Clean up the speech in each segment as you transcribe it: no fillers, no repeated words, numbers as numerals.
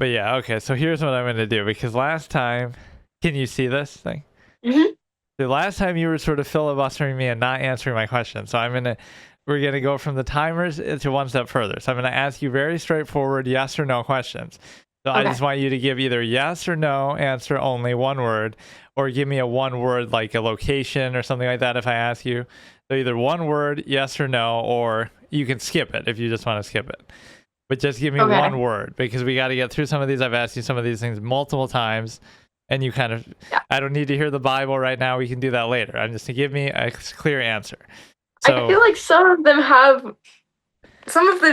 But yeah, okay. So here's what I'm gonna do, because last time, can you see this thing? Hmm. The last time you were sort of filibustering me and not answering my question. So we're gonna go from the timers to one step further. So I'm gonna ask you very straightforward yes or no questions. So I just Okay. want you to give either yes or no answer only, one word, or give me a one word, like a location or something like that if I ask you. So either one word, yes or no, or you can skip it if you just want to skip it. But just give me Okay. one word, because we got to get through some of these. I've asked you some of these things multiple times, and you kind of, Yeah. I don't need to hear the Bible right now. We can do that later. I'm just to give me a clear answer. I So feel like some of them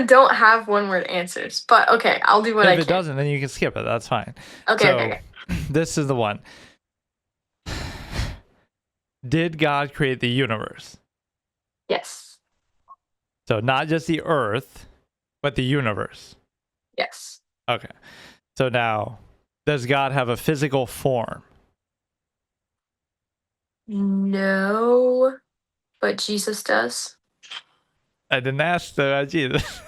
don't have one word answers, but okay, I'll do what if I it can. doesn't, then you can skip it. That's fine. Okay, okay, So okay. this is the one. Did God create the universe? Yes. So not just the earth, but the universe. Yes. Okay. So now, does God have a physical form? No, but Jesus does. I didn't ask the Jesus.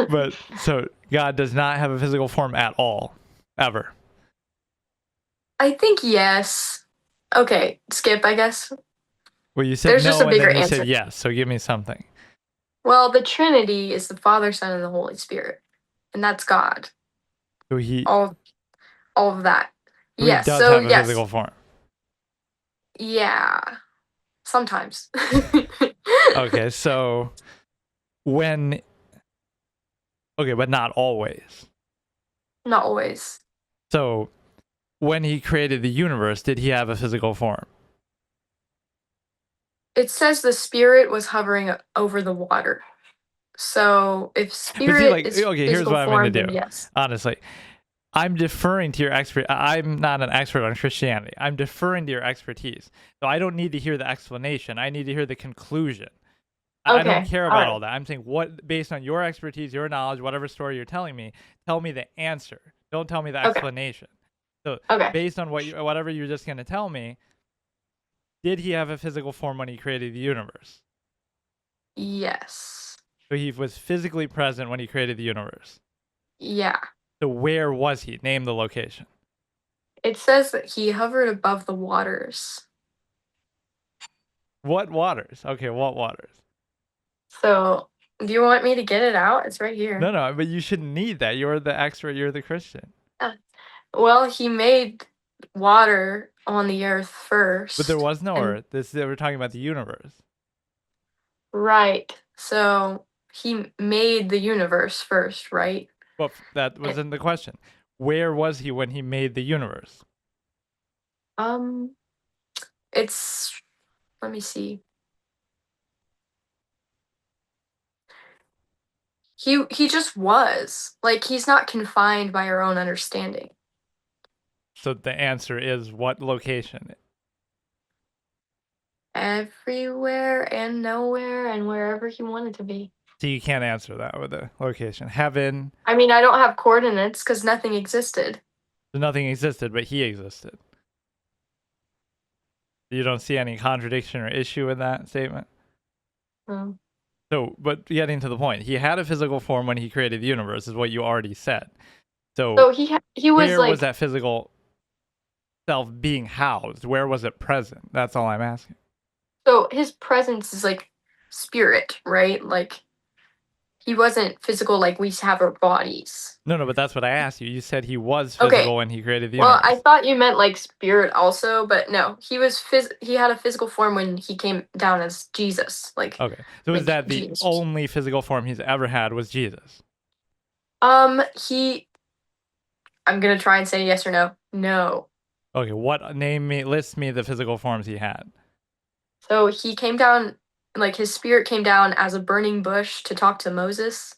But so God does not have a physical form at all, ever. I think yes. Okay, skip, I guess. Well, you said There's just a no, and bigger then you said answer. yes. So give me something. Well, the Trinity is the Father, Son, and the Holy Spirit, and that's God. So he All, all of that. so he Yes. does So have a yes. physical form. Yeah. Sometimes. Okay, so when okay, but not always. Not always. So when he created the universe, did he have a physical form? It says the Spirit was hovering over the water. So if But see, spirit like, is okay, here's physical what I'm gonna form, do. then yes. Honestly, I'm deferring to your expert. I'm not an expert on Christianity. I'm deferring to your expertise. So I don't need to hear the explanation. I need to hear the conclusion. I don't Okay. care All about right. all that. I'm saying, what, based on your expertise, your knowledge, whatever story you're telling me, tell me the answer. Don't tell me the Okay. explanation. So Okay. based on whatever you're just gonna tell me, did he have a physical form when he created the universe? Yes. So he was physically present when he created the universe. Yeah. So where was he? Name the location. It says that he hovered above the waters. What waters? Okay, what waters? So, do you want me to get it out? It's right No, here. no, but you shouldn't need that. You're the expert. You're the Christian. Yeah. Well, he made water on the earth But there first. was no And Earth. We're talking about the universe. right. So, he made the universe first, right? Well, that And, wasn't the question. Where was he when he made the universe? um, it's, let me see. He just was. Like he's not confined by our own understanding. So the answer is what location? Everywhere and nowhere and wherever he wanted to be. So you can't answer that with a location. Heaven. I mean, I don't have coordinates because nothing existed. So nothing existed, but he existed. You don't see any contradiction or issue in that statement? Um, So, but getting to the point, he had a physical form when he created the universe, is what you already said. So, so he was where was like that physical self being housed? Where was it present? That's all I'm asking. so his presence is like spirit, right? Like he wasn't physical like we have our bodies. No, no, but that's what I asked you. You said he was Okay. physical when he created the Well, I universe. thought you meant like spirit also, but no. He had a physical form when he came down as Jesus. Okay. So is Like that the Jesus. only physical form he's ever had was Jesus? He I'm gonna try and say yes or no. No. Okay, list me the physical forms he had. So he came down, like his spirit came down as a burning bush to talk to Moses.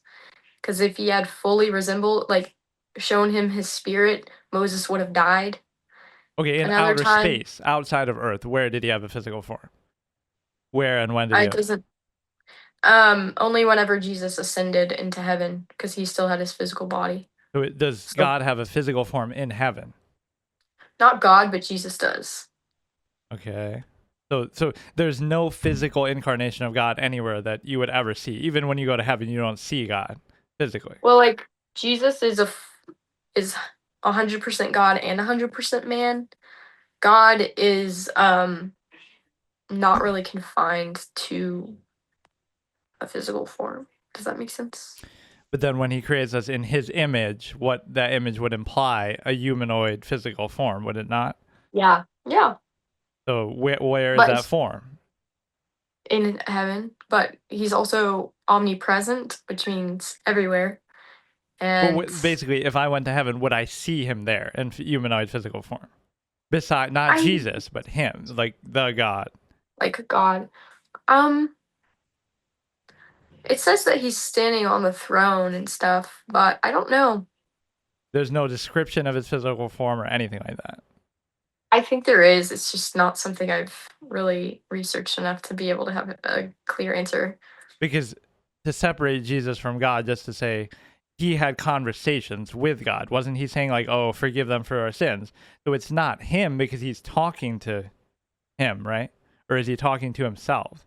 Because if he had fully resembled, like, shown him his spirit, Moses would have died. Okay, in Another outer time, space, outside of Earth, where did he have a physical form? Where and when did he I have it? doesn't. Only whenever Jesus ascended into heaven, because he still had his physical body. So does So God have a physical form in heaven? not God, but Jesus does. Okay. So there's no physical incarnation of God anywhere that you would ever see. Even when you go to heaven, you don't see God physically. Well, like Jesus is 100% God and 100% man. God is not really confined to a physical form. Does that make sense? But then when he creates us in his image, what that image would imply a humanoid physical form, would it not? Yeah. Yeah. So where is that But form? in heaven, but he's also omnipresent, which means everywhere. But And basically, if I went to heaven, would I see him there in humanoid physical form? Beside, not I Jesus, but him, like the God. like God. Um, it says that he's standing on the throne and stuff, but I don't know. There's no description of his physical form or anything like that. I think there is. It's just not something I've really researched enough to be able to have a clear answer. Because to separate Jesus from God, just to say he had conversations with God, wasn't he saying, like, oh, forgive them for our sins? So it's not him because he's talking to him, right? Or is he talking to himself?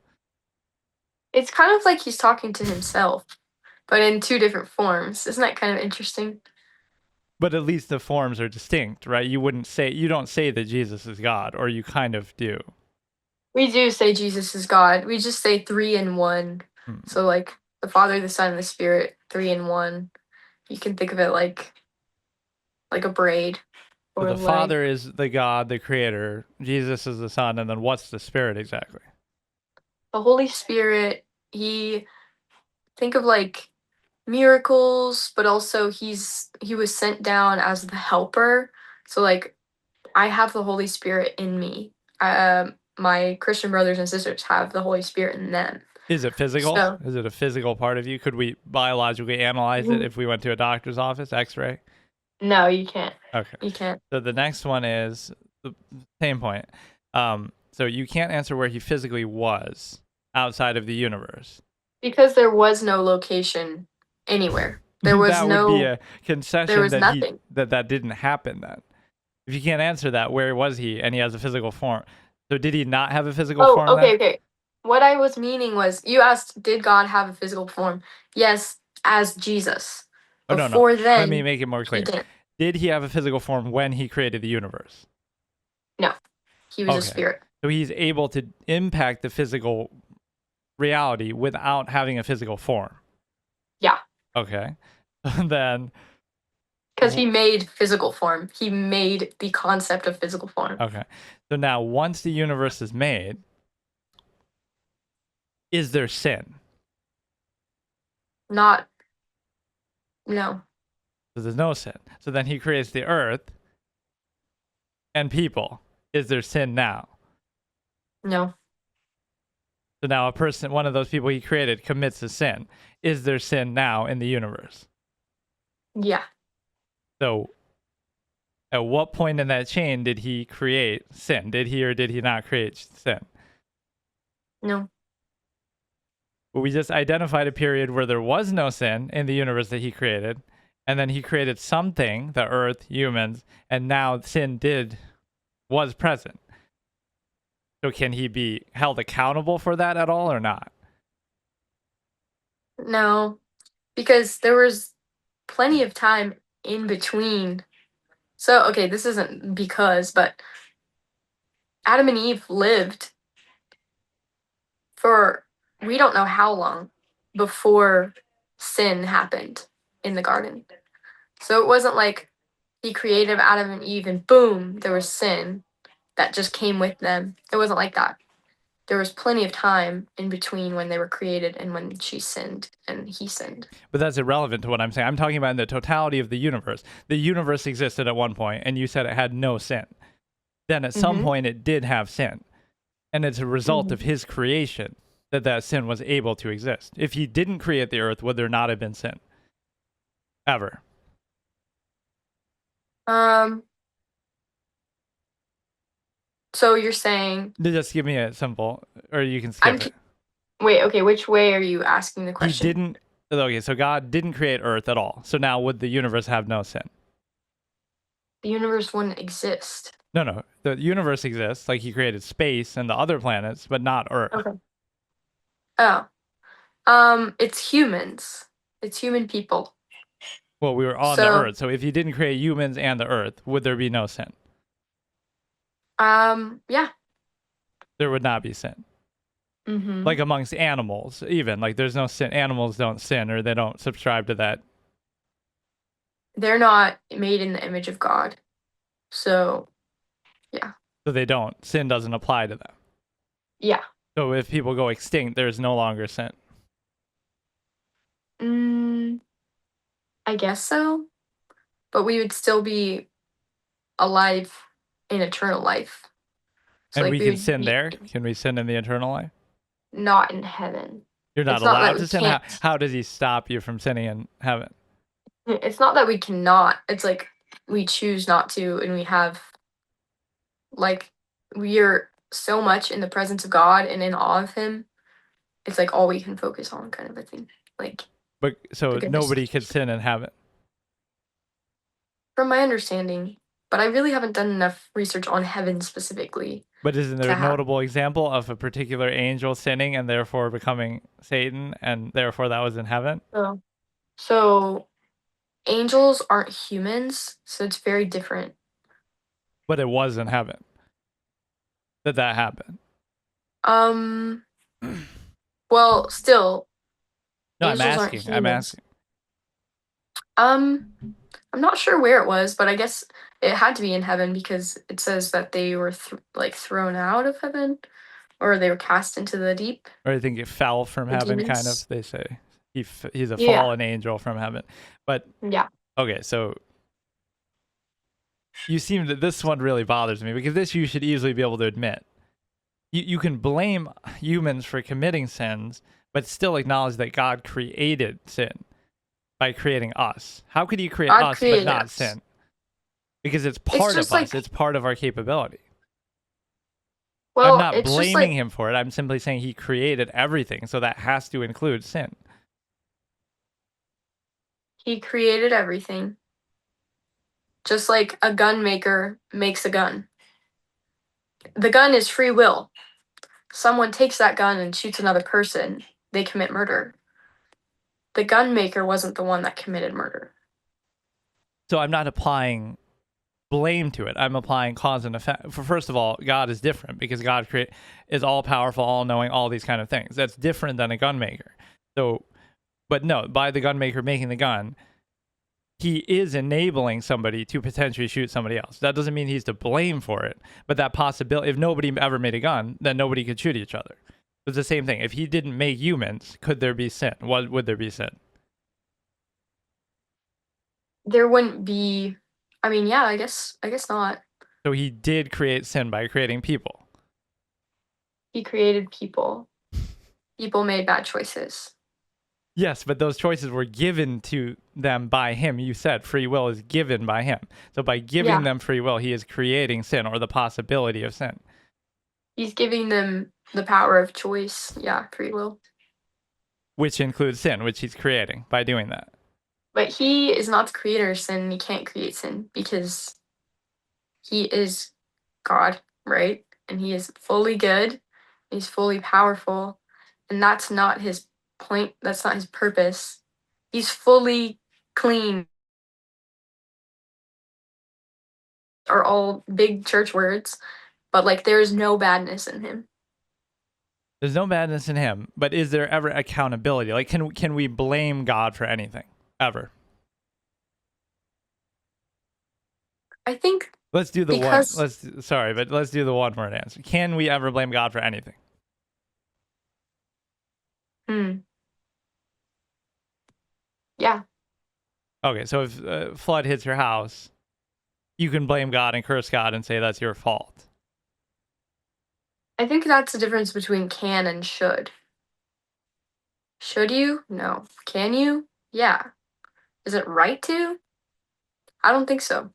It's kind of like he's talking to himself, but in two different forms. Isn't that kind of interesting? But at least the forms are distinct, right? You don't say that Jesus is God, or you kind of do. We do say Jesus is God. We just say three in one. Hmm. So like the Father, the Son, and the Spirit, three in one. You can think of it like a braid So or the like Father is the God, the Creator. Jesus is the Son, and then what's the Spirit exactly? the Holy Spirit. He think of like miracles, but also he was sent down as the helper. So like I have the Holy Spirit in me. My Christian brothers and sisters have the Holy Spirit in them. Is it physical? So Is it a physical part of you? Could we biologically analyze it if we went to a doctor's office, X-ray? no, you can't. Okay. You can't. So the next one is the same point. So you can't answer where he physically was outside of the universe. Because there was no location anywhere. That would be a There concession was that nothing. that didn't happen then. If you can't answer that, where was he? And he has a physical form. So did he not have a physical Oh, form then? okay, okay. What I was meaning was you asked, did God have a physical form? Yes, as Jesus. Oh no, no. Before Let me then, make it more he clear. didn't. Did he have a physical form when he created the universe? No, he was a Okay. spirit. So he's able to impact the physical reality without having a physical form. Yeah, Okay. Then because he made physical form. He made the concept of physical form. okay. So now once the universe is made, is there sin? Not, no, So there's no sin. So then he creates the earth and people. Is there sin now? no, So now a person, one of those people he created, commits a sin. Is there sin now in the universe? yeah, So at what point in that chain did he create sin? Did he or did he not create sin? no, We just identified a period where there was no sin in the universe that he created, and then he created something, the earth, humans, and now sin was present. So can he be held accountable for that at all or not? no, because there was plenty of time in between. So, okay, this isn't because, but Adam and Eve lived for we don't know how long before sin happened in the garden. So it wasn't like he created Adam and Eve and boom, there was sin that just came with them. It wasn't like that. There was plenty of time in between when they were created and when she sinned and he sinned. But that's irrelevant to what I'm saying. I'm talking about in the totality of the universe. The universe existed at one point, and you said it had no sin. Then at some Mm-hmm. point, it did have sin. And it's a result of Mm-hmm. his creation that sin was able to exist. If he didn't create the earth, would there not have been sin? Ever. Um. So you're saying Just give me a simple, or you can I'm. skip it. Wait. Okay. Which way are you asking the He question? didn't. Okay, so God didn't create earth at all. So now would the universe have no sin? The universe wouldn't exist. No, no. The universe exists, like he created space and the other planets, but not earth. Okay. Oh. It's humans. It's human people. Well, we were on the So, earth. So if he didn't create humans and the earth, would there be no sin? yeah. There would not be sin. Mm-hmm. Like amongst animals, even like there's no sin. Animals don't sin, or they don't subscribe to that. They're not made in the image of God. So, yeah. So they don't. Sin doesn't apply to them. Yeah. So if people go extinct, there's no longer sin. Mm, I guess so. But we would still be alive in eternal life. So, And like, we we can would sin be there. Can we sin in the eternal life? not in heaven. You're not It's not that allowed we to sin. can't. How does he stop you from sinning in heaven? It's not that we cannot. It's like we choose not to, and we have, like, we are so much in the presence of God and in awe of Him. It's like all we can focus on, kind of a thing. Like, But the so goodness. nobody could sin in heaven. From my understanding, but I really haven't done enough research on heaven specifically But isn't there to a have. notable example of a particular angel sinning and therefore becoming Satan, and therefore that was in heaven? So angels aren't humans, so it's very different. But it was in heaven that happened. Um, well, still, No, I'm angels aren't asking. I'm humans. asking. Um, I'm not sure where it was, but I guess it had to be in heaven because it says that they were like thrown out of heaven or they were cast into the deep. Or I think it fell from The heaven, kind demons. of. They say he's a Yeah, fallen angel from heaven. But yeah. okay, so you seem that this one really bothers me because this you should easily be able to admit. You can blame humans for committing sins, but still acknowledge that God created sin by creating us. How could he create God us but created not us. sin? Because it's It's part of just us. like, It's part of our capability. I'm well, not it's just blaming like him for it. I'm simply saying he created everything, so that has to include sin. he created everything. Just like a gun maker makes a gun. The gun is free will. Someone takes that gun and shoots another person, they commit murder. The gun maker wasn't the one that committed murder. So I'm not applying blame to it. I'm applying cause and effect. For first of all, God is different because is all powerful, all knowing, all these kind of things. That's different than a gun maker. So, but no, by the gun maker making the gun, he is enabling somebody to potentially shoot somebody else. That doesn't mean he's to blame for it, but that possibility, if nobody ever made a gun, then nobody could shoot each other. It's the same thing. If he didn't make humans, could there be sin? What would there be sin? There wouldn't be. I mean, yeah, I guess not. So he did create sin by creating people. He created people. People made bad choices. Yes, but those choices were given to them by him. You said free will is given by him. So by giving Yeah. them free will, he is creating sin or the possibility of sin, He's giving them the power of choice. Yeah, free will. which includes sin, which he's creating by doing that. But he is not the creator of sin. He can't create sin because he is God, right? And he is fully good. He's fully powerful. And that's not his point. That's not his purpose. He's fully clean, are all big church words, but like there's no badness in him. There's no badness in him, but is there ever accountability? Like, can we blame God for anything ever? I think Let's do the one. because Let's do the one word answer. Can we ever blame God for anything? hmm, yeah, Okay, so if a flood hits your house, you can blame God and curse God and say that's your fault. I think that's the difference between can and should. Should you? No. Can you? Yeah. Is it right to? I don't think so.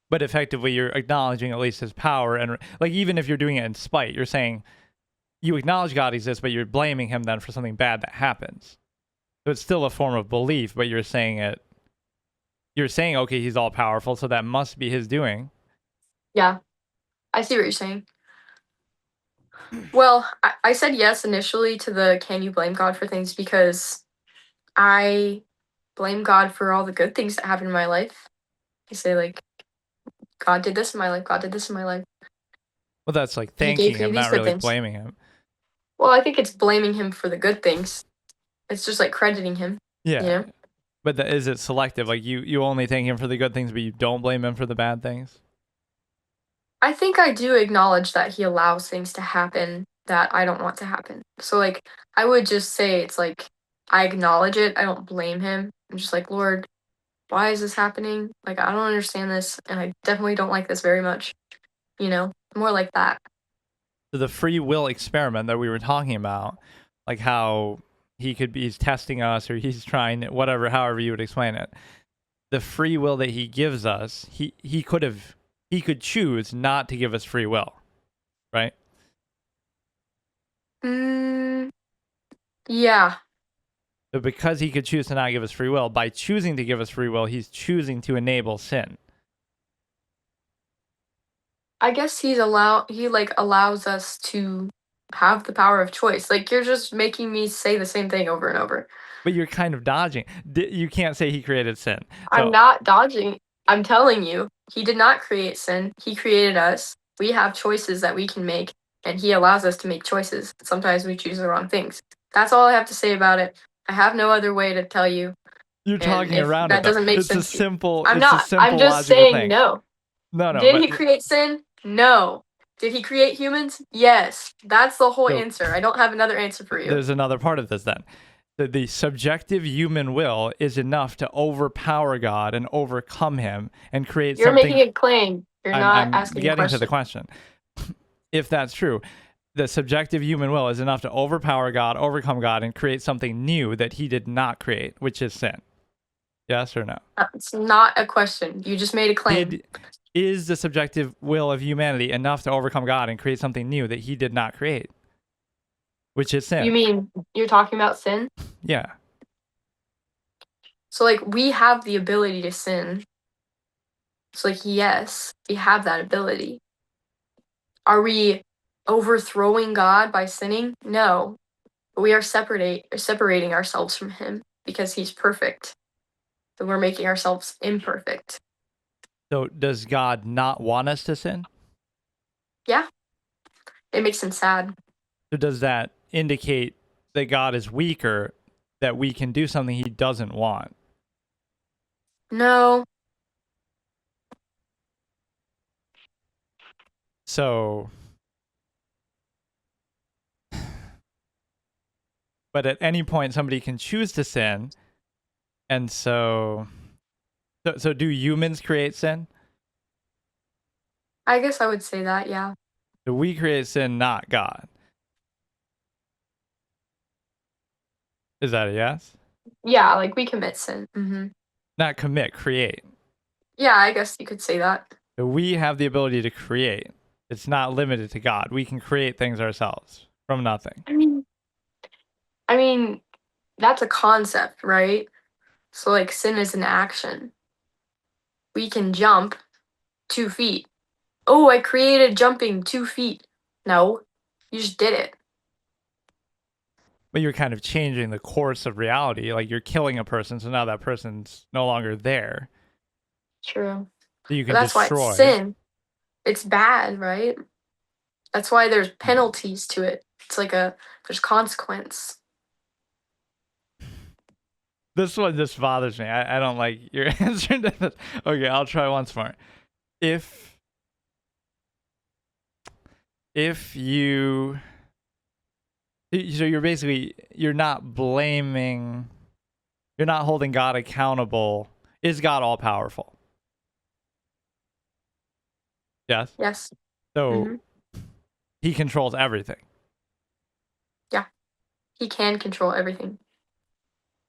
But effectively, you're acknowledging at least his power, and like even if you're doing it in spite, you're saying you acknowledge God exists, but you're blaming him then for something bad that happens. So it's still a form of belief, but you're saying it. You're saying, okay, he's all powerful, so that must be his doing. Yeah, I see what you're saying. Well, I said yes initially to the can you blame God for things because I blame God for all the good things that happen in my life. I say like, God did this in my life. God did this in my life. Well, that's like He thanking gave me him, these not good really things. blaming him. Well, I think it's blaming him for the good things. It's just like crediting him, you Yeah. know? But is it selective? Like you only thank him for the good things, but you don't blame him for the bad things? I think I do acknowledge that he allows things to happen that I don't want to happen. So like I would just say it's like I acknowledge it. I don't blame him. I'm just like, Lord, why is this happening? Like I don't understand this and I definitely don't like this very much. You know? More like that. So the free will experiment that we were talking about, like how he's testing us or he's trying whatever, however you would explain it. The free will that he gives us, he could choose not to give us free will, right? Mm, yeah. So because he could choose to not give us free will, by choosing to give us free will, he's choosing to enable sin. I guess he like allows us to have the power of choice. Like you're just making me say the same thing over and over. But you're kind of dodging. You can't say he created sin. I'm So, not dodging. I'm telling you, he did not create sin. He created us. We have choices that we can make, and he allows us to make choices. Sometimes we choose the wrong things. That's all I have to say about it. I have no other way to tell you. you're And talking if around it that though. doesn't make It's a sense to you, simple I'm it's a not. I'm simple just logical saying thing. no. No, Did but he create sin? No. Did he create humans? Yes. That's the whole so answer. I don't have another answer for you. there's another part of this then. The subjective human will is enough to overpower God and overcome him and create You're making something. a claim. You're not I'm asking a getting to the question. question. If that's true, the subjective human will is enough to overpower God, overcome God, and create something new that he did not create, which is sin. Yes or no? It's not a question. You just made a claim. Is the subjective will of humanity enough to overcome God and create something new that he did not create, which is You sin? mean you're talking about sin? Yeah. So like we have the ability to sin. So like yes, we have that ability. Are we overthrowing God by sinning? No. But we are separating ourselves from him because he's perfect. So we're making ourselves imperfect. So does God not want us to sin? Yeah. It makes him sad. So does that indicate that God is weaker, that we can do something he doesn't want? No. So, but at any point somebody can choose to sin, and so do humans create sin? I guess I would say that, yeah. Do we create sin, not God? Is that a yes? Yeah, like we commit sin. Not commit, create. Yeah, I guess you could say that. So we have the ability to create. It's not limited to God. We can create things ourselves from nothing. I mean, that's a concept, right? So like sin is an action. We can jump 2 feet. Oh, I created jumping 2 feet. No, you just did it. But you're kind of changing the course of reality. Like you're killing a person, so now that person's no longer there. True. So you But can that's why it's destroy. sin. It's bad, right? That's why there's penalties to it. It's like there's consequence. This one just bothers me. I don't like your answer to this. Okay, I'll try once more. If you so you're not blaming, you're not holding God accountable. Is God all powerful? Yes. Yes. So hmm he controls everything. Yeah. He can control everything.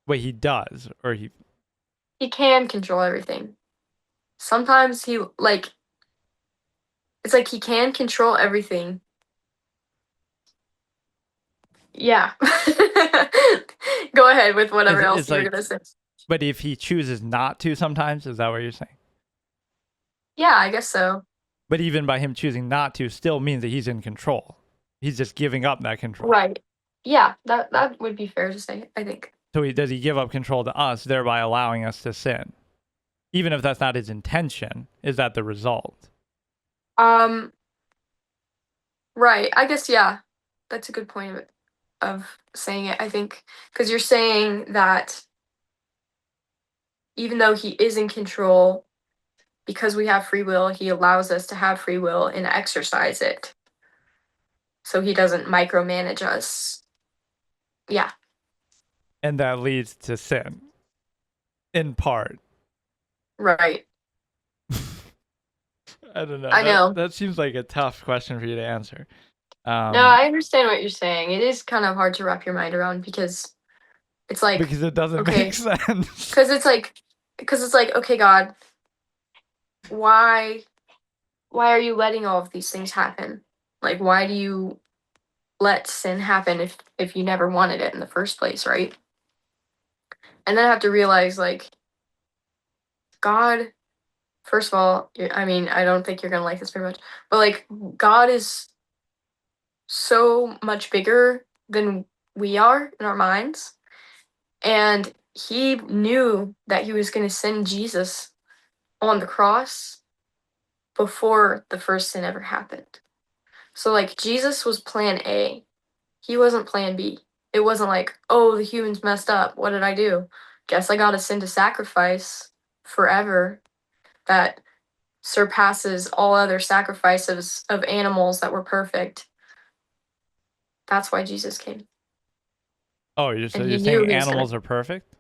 Wait, he does, or He can control everything. Sometimes he like it's like he can control everything. Yeah. Go ahead with whatever else it's you were gonna like, say. but if he chooses not to, sometimes is that what you're saying? Yeah, I guess so. But even by him choosing not to, still means that he's in control. He's just giving up that control. Right. Yeah, that would be fair to say, I think. So does he give up control to us, thereby allowing us to sin? Even if that's not his intention, is that the result? Um, right. I guess yeah. That's a good point of saying it, I think, because you're saying that even though he is in control, because we have free will, he allows us to have free will and exercise it. So he doesn't micromanage us. Yeah. And that leads to sin, in part. Right. I don't know. I know. That seems like a tough question for you to answer. No, I understand what you're saying. It is kind of hard to wrap your mind around because it's like, Because it doesn't make okay, sense. because it's like, okay, God, why why are you letting all of these things happen? Like, why do you let sin happen if you never wanted it in the first place, right? And then I have to realize, like, God, first of all, I mean, I don't think you're gonna like this very much, but like, God is so much bigger than we are in our minds, and He knew that He was gonna send Jesus on the cross before the first sin ever happened. So like Jesus was plan A. He wasn't plan B. It wasn't like, oh, the humans messed up. What did I do? Guess I gotta send a sacrifice forever that surpasses all other sacrifices of animals that were perfect. That's why Jesus came. Oh, so And you're he knew saying he was gonna. animals are perfect?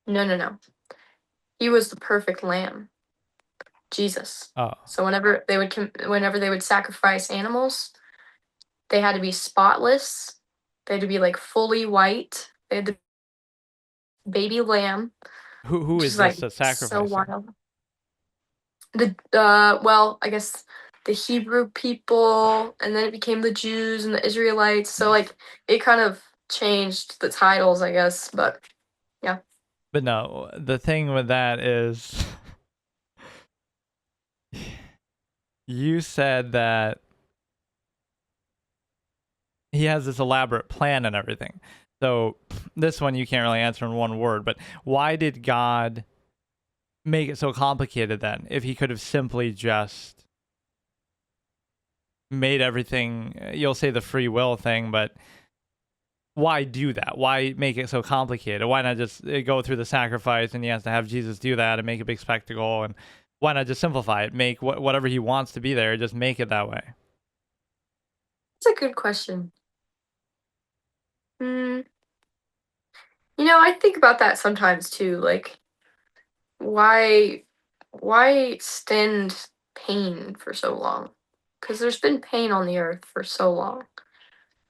No, no, no. He was the perfect lamb, Jesus. Oh, So whenever they would sacrifice animals, they had to be spotless. They had to be like fully white. They had the baby lamb, who which is is like this so sacrificing? wild. The well, I guess the Hebrew people, and then it became the Jews and the Israelites. So like it kind of changed the titles, I guess. But yeah, But no, the thing with that is, you said that he has this elaborate plan and everything. So this one you can't really answer in one word, but why did God make it so complicated then if he could have simply just made everything, you'll say the free will thing, but why do that? Why make it so complicated? Why not just go through the sacrifice and he has to have Jesus do that and make a big spectacle? And why not just simplify it? Make whatever he wants to be there, just make it that way. it's a good question. Hmm. I think about that sometimes too. Like, why, why extend pain for so long? Because there's been pain on the earth for so long,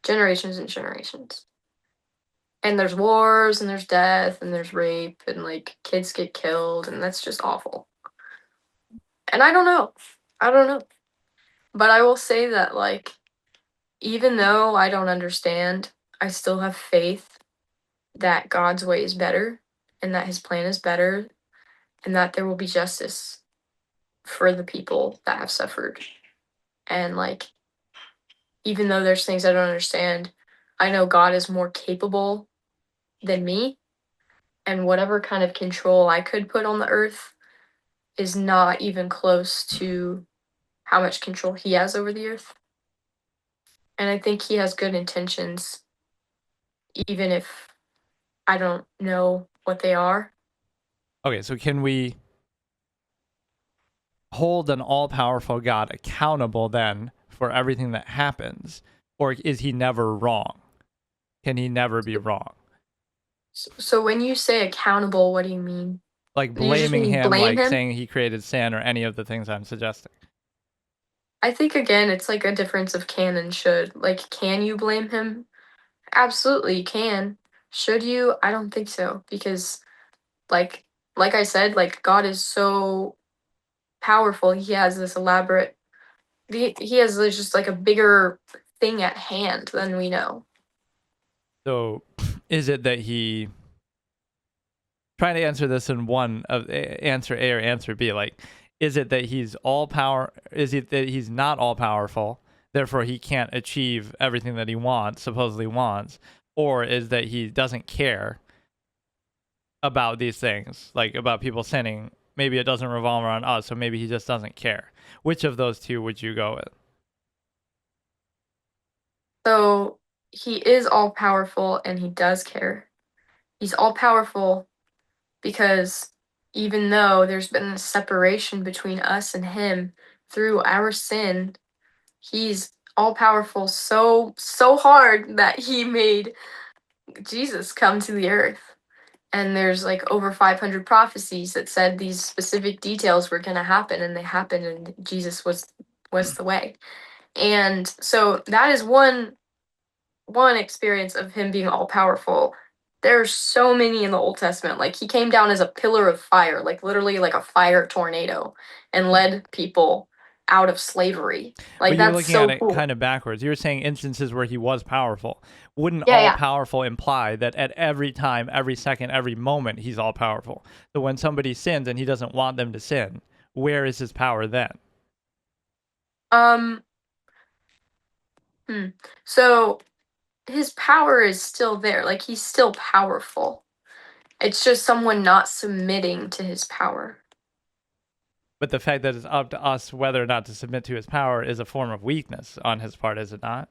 generations and generations. And there's wars and there's death and there's rape and like kids get killed and that's just awful. And I don't know. I don't know. But I will say that like even though I don't understand, I still have faith that God's way is better and that his plan is better and that there will be justice for the people that have suffered. And like even though there's things I don't understand, I know God is more capable than me and whatever kind of control I could put on the earth is not even close to how much control he has over the earth. And I think he has good intentions, even if I don't know what they are. Okay, so can we hold an all-powerful God accountable then for everything that happens, or is he never wrong? Can he never be wrong? So when you say accountable, what do you mean? Like You just blaming mean him, blame like him? saying he created sin or any of the things I'm suggesting. I think again, it's like a difference of can and should. Like, can you blame him? Absolutely, you can. Should you? I don't think so because, like, like I said, like God is so powerful. He has this elaborate. He has just like a bigger thing at hand than we know. So is it that he, trying to answer this in one of answer A or answer B, like, is it that he's all power, is it that he's not all powerful, therefore he can't achieve everything that he wants, supposedly wants, or is that he doesn't care about these things, like about people sinning, maybe it doesn't revolve around us, so maybe he just doesn't care. Which of those two would you go with? So he is all powerful and he does care. He's all powerful because even though there's been a separation between us and him through our sin, he's all powerful so hard that he made Jesus come to the earth. And there's like over 500 prophecies that said these specific details were going to happen, and they happened, and Jesus was the way. And so that is one experience of him being all powerful. There's so many in the Old Testament. Like he came down as a pillar of fire, like literally like a fire tornado, and led people out of slavery. But Like you were that's looking at so it cool. kind of backwards. You were saying instances where he was powerful. Wouldn't Yeah, all yeah. powerful imply that at every time, every second, every moment, he's all powerful? So when somebody sins and he doesn't want them to sin, where is his power then? Um hmm. So his power is still there. Like he's still powerful. It's just someone not submitting to his power. But the fact that it's up to us whether or not to submit to his power is a form of weakness on his part, is it not?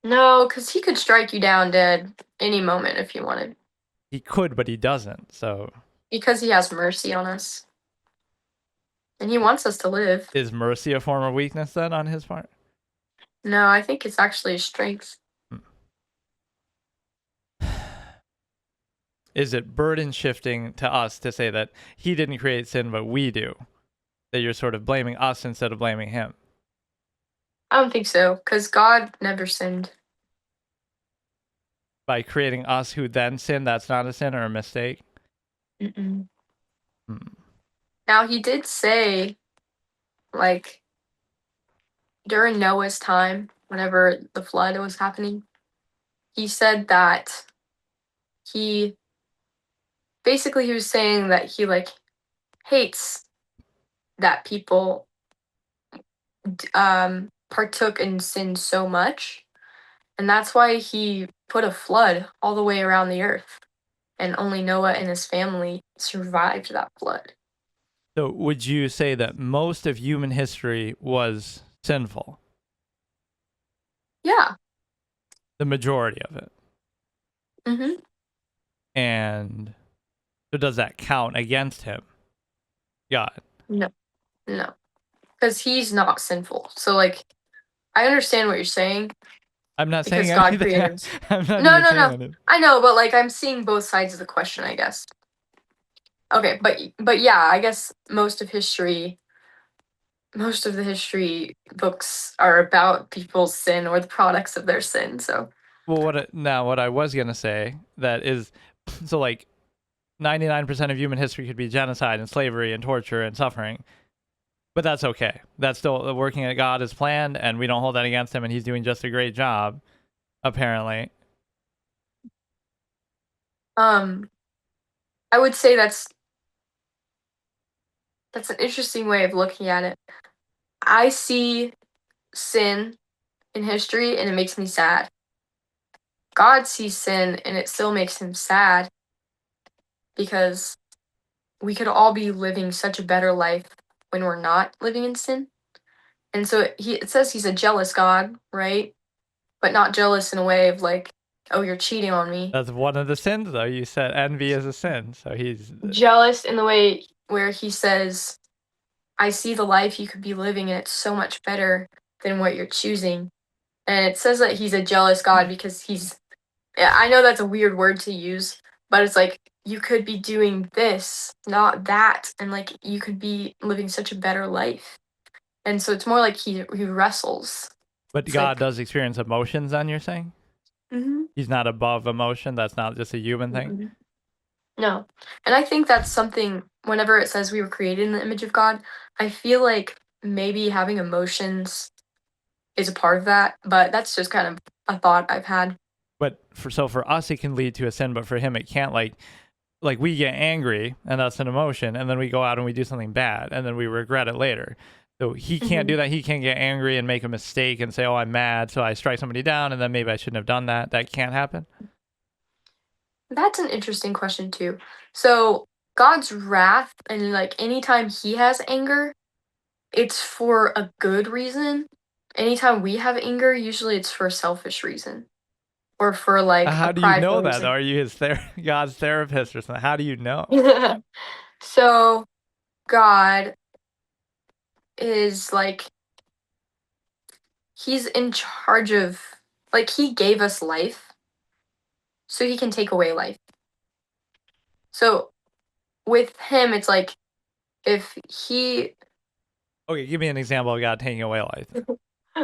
No, because he could strike you down dead any moment if he wanted. He could, but he doesn't. So Because he has mercy on us. And he wants us to live. is mercy a form of weakness then on his part? No, I think it's actually a strength. Is it burden shifting to us to say that he didn't create sin, but we do? That you're sort of blaming us instead of blaming him? I don't think so, because God never sinned. By creating us who then sin, that's not a sin or a mistake? Mm-mm. Hmm. Now, he did say, like, during Noah's time, whenever the flood was happening, he said that he basically he was saying that he, like, hates that people partook in sin so much. And that's why he put a flood all the way around the earth. And only Noah and his family survived that flood. So would you say that most of human history was sinful? Yeah. The majority of it. Mm-hmm. And so does that count against him? God. No, no. Because he's not sinful. So, like, I understand what you're saying I'm not saying because God anything. created him. I'm not No, even no, saying no. anything. I know, but like I'm seeing both sides of the question, I guess. Okay, but yeah, I guess most of the history books are about people's sin or the products of their sin. So, Well, what I was gonna say that is, so like 99% of human history could be genocide and slavery and torture and suffering, but that's okay. That's still working at God as planned, and we don't hold that against him, and he's doing just a great job, apparently. um, I would say that's an interesting way of looking at it. I see sin in history and it makes me sad. God sees sin and it still makes him sad because we could all be living such a better life when we're not living in sin. And so it says he's a jealous God, right? But not jealous in a way of like, oh, you're cheating on me. That's one of the sins, though. You said envy is a sin, so he's Jealous in the way where he says, I see the life you could be living and it's so much better than what you're choosing. And it says that he's a jealous God because yeah, I know that's a weird word to use, but it's like you could be doing this, not that, and like you could be living such a better life. And so it's more like he wrestles. But It's God like, does experience emotions. Then you're saying mhm, he's not above emotion. That's not just a human thing. mm-mm. No. And I think that's something whenever it says we were created in the image of God, I feel like maybe having emotions is a part of that, but that's just kind of a thought I've had. But for us, it can lead to a sin. But for him, it can't. Like we get angry, and that's an emotion, and then we go out and we do something bad, and then we regret it later. So he can't Hmm. do that. He can't get angry and make a mistake and say, "Oh, I'm mad," so I strike somebody down, and then maybe I shouldn't have done that. That can't happen. That's an interesting question too. So God's wrath and like anytime he has anger, it's for a good reason. Anytime we have anger, usually it's for a selfish reason or for like a How do you prideful know that? reason. Are you his God's therapist or something? How do you know? So God is like he's in charge of like he gave us life so he can take away life. So with him it's like if he Okay, give me an example of God taking away life.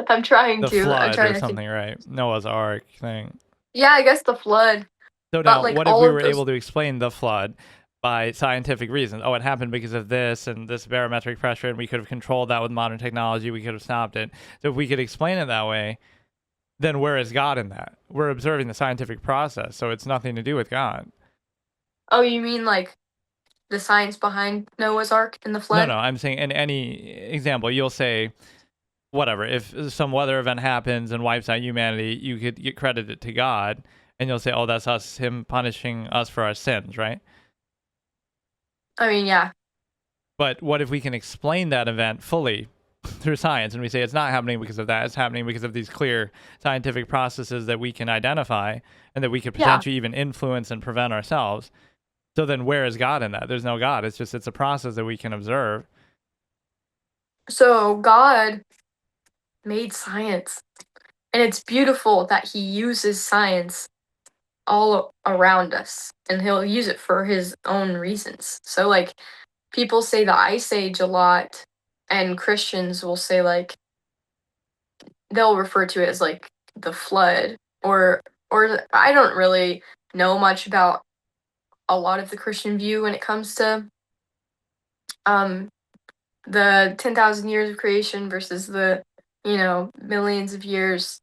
I'm trying The to. I'm flood or trying to think. something, right? Noah's Ark thing. Yeah, I guess the flood, So but now, like what if all we of were those. able to explain the flood by scientific reasons? Oh, it happened because of this and this barometric pressure, and we could have controlled that with modern technology. We could have stopped it. So if we could explain it that way, then where is God in that? We're observing the scientific process, so it's nothing to do with God. Oh, you mean like the science behind Noah's Ark and the No, flood? no, I'm saying in any example, you'll say, whatever, if some weather event happens and wipes out humanity, you could get credited to God, and you'll say, oh, that's us, him punishing us for our sins, right? I mean, yeah. But what if we can explain that event fully through science and we say it's not happening because of that, it's happening because of these clear scientific processes that we can identify and that we could Yeah. potentially even influence and prevent ourselves? So then where is God in that? There's no God. It's a process that we can observe. So God made science, and it's beautiful that He uses science all around us, and He'll use it for His own reasons. So, like, people say the Ice Age a lot, and Christians will say like they'll refer to it as like the flood, or I don't really know much about a lot of the Christian view when it comes to um the 10,000 years of creation versus the millions of years.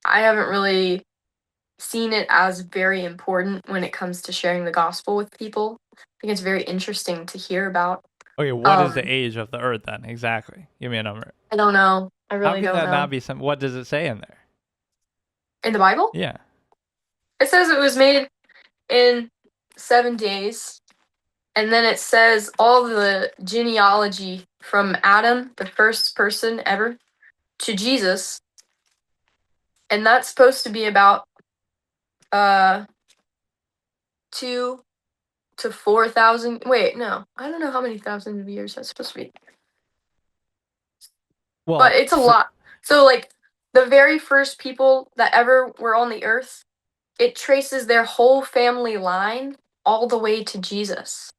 I haven't really seen it as very important when it comes to sharing the gospel with people. I think it's very interesting to hear about. Okay, what is the um age of the earth then? Exactly. Give me a number. I don't know, I How really can don't that not know. be some? What does it say in there? In the Bible Yeah. it says it was made in 7 days. And then it says all the genealogy from Adam, the first person ever, to Jesus. And that's supposed to be about uh 2 to 4,000. Wait, no. I don't know how many thousands of years that's supposed to be. But Well, it's a lot. So like the very first people that ever were on the earth, it traces their whole family line all the way to Jesus.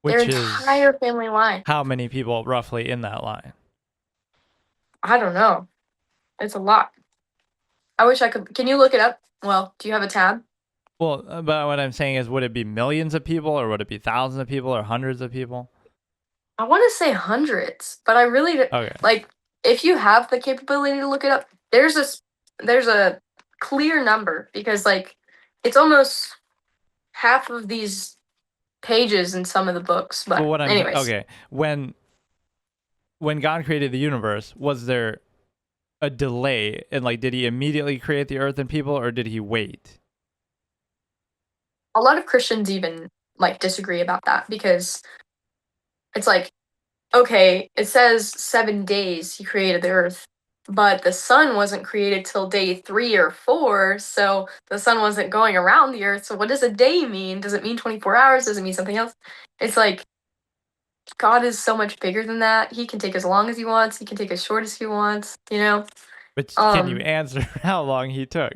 Their which is entire family line. how many people roughly in that line? I don't know. It's a lot. I wish I could. Can you look it up? Well, do you have a tab? Well, but what I'm saying is, would it be millions of people, or would it be thousands of people, or hundreds of people? I want to say hundreds, but I really Okay. like if you have the capability to look it up. There's a clear number because like it's almost half of these pages in some of the books. But But what I'm saying, anyways, okay, when God created the universe, was there a delay? And like, did he immediately create the earth and people, or did he wait? a lot of Christians even like disagree about that because it's like okay, it says 7 days he created the earth, but the sun wasn't created till day 3 or 4, so the sun wasn't going around the earth. So what does a day mean? Does it mean 24 hours? Does it mean something else? It's like God is so much bigger than that. He can take as long as he wants, he can take as short as he wants, you know? But can you Um, answer how long he took?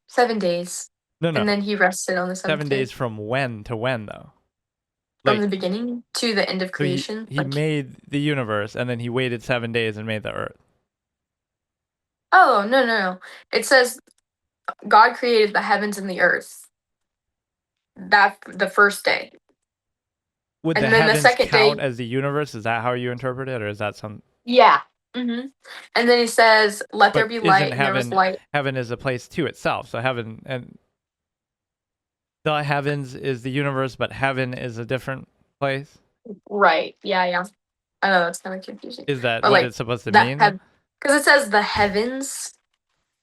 7 days. No, And no. then he rested on the seventh 7 days day. from when to when, though? From the Like, beginning to the end of so he creation. he Like, made the universe, and then he waited 7 days and made the earth. oh, no, no, no. It says God created the heavens and the earth. That the first day. Would the And then the heavens second count day, as the universe? Is that how you interpret it, or is that some? yeah. And then he says, "Let there But be isn't light," and there was light. heaven is a place to itself? So heaven and the heavens is the universe, but heaven is a different place. Right. Yeah, yeah. I know that's kind of confusing, Is that but what like it's supposed to that mean, though? have because it says the heavens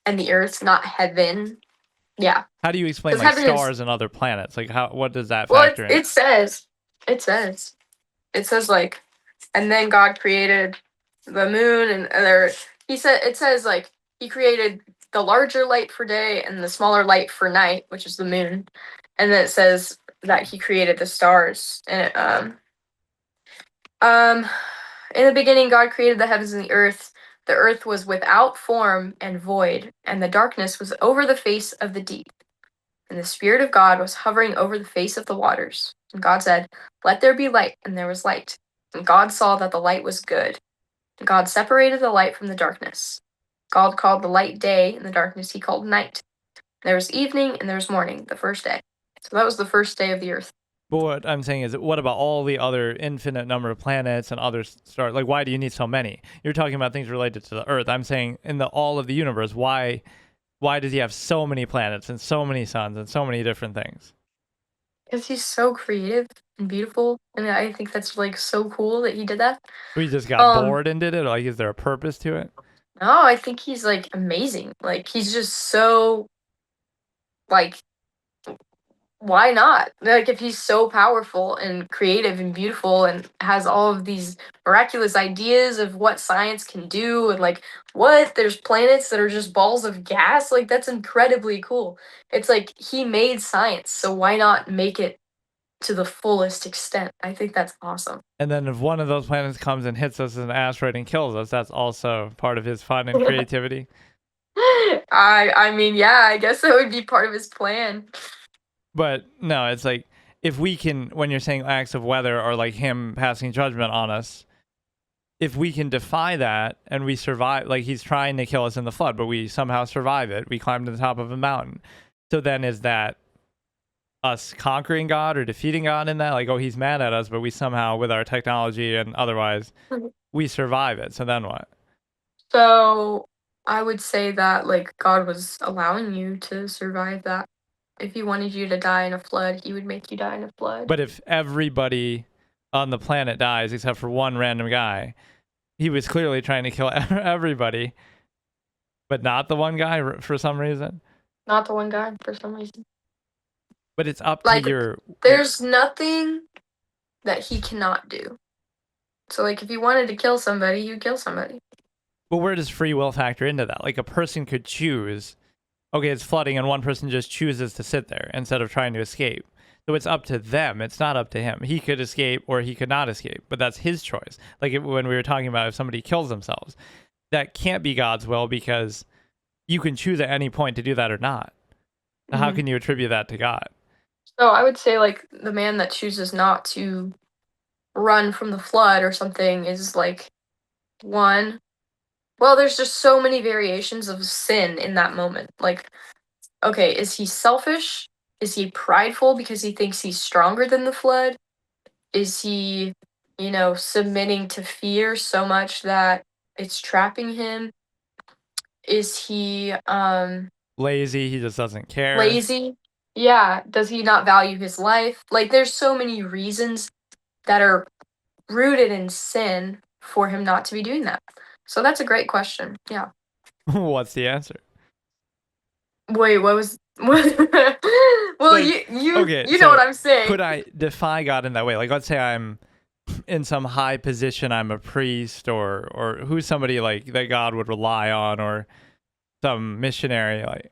and the earth, not heaven. Yeah, How do you explain because like heaven is stars and other planets? Like what does that well. factor in? It says like, and then God created the moon and there. It says like he created the larger light for day and the smaller light for night, which is the moon, and then it says that he created the stars. And um, in the beginning, God created the heavens and the earth. The earth was without form and void, and the darkness was over the face of the deep. And the Spirit of God was hovering over the face of the waters. And God said, "Let there be light," and there was light. And God saw that the light was good. And God separated the light from the darkness. God called the light day, and the darkness he called night. There was evening and there was morning, the first day. So that was the first day of the earth. But what I'm saying is, what about all the other infinite number of planets and other stars? Like, why do you need so many? You're talking about things related to the Earth. I'm saying in the all of the universe, why does he have so many planets and so many suns and so many different things? Because he's so creative and beautiful. And I think that's like so cool that he did that. We just got Um, bored and did it. Like, is there a purpose to it? no, I think he's like amazing. Like he's just so like why not? Like, if he's so powerful and creative and beautiful and has all of these miraculous ideas of what science can do, and like, what? There's planets that are just balls of gas? Like, that's incredibly cool. It's like he made science, so why not make it to the fullest extent? I think that's awesome. And then if one of those planets comes and hits us as an asteroid and kills us, that's also part of his fun and creativity. I mean, yeah, I guess that would be part of his plan. But no, it's like if we can, when you're saying acts of weather or like him passing judgment on us, if we can defy that and we survive, like he's trying to kill us in the flood, but we somehow survive it, we climb to the top of a mountain. So then is that us conquering God or defeating God in that? Like, oh, he's mad at us, but we somehow, with our technology and otherwise, we survive it. So then what? So I would say that like God was allowing you to survive that. If he wanted you to die in a flood, he would make you die in a flood. But if everybody on the planet dies except for one random guy, he was clearly trying to kill everybody, but not the one guy for some reason. Not the one guy for some reason. But it's up to Like your. there's nothing that he cannot do. So like if he wanted to kill somebody, he would kill somebody. But where does free will factor into that? Like a person could choose, okay, it's flooding, and one person just chooses to sit there instead of trying to escape. So it's up to them. It's not up to him. He could escape or he could not escape, but that's his choice. Like when we were talking about if somebody kills themselves, that can't be God's will because you can choose at any point to do that or not. How can you attribute that to God? So I would say like the man that chooses not to run from the flood or something is like one. Well, there's just so many variations of sin in that moment. Like, okay, is he selfish? Is he prideful because he thinks he's stronger than the flood? Is he, submitting to fear so much that it's trapping him? Is he Lazy, he just doesn't care. lazy? Yeah, does he not value his life? Like there's so many reasons that are rooted in sin for him not to be doing that. So that's a great question. Yeah. What's the answer? Wait, what was what? Well, Like, you okay, you know what so I'm saying. could I defy God in that way? Like, let's say I'm in some high position, I'm a priest or who's somebody like that God would rely on or some missionary, like,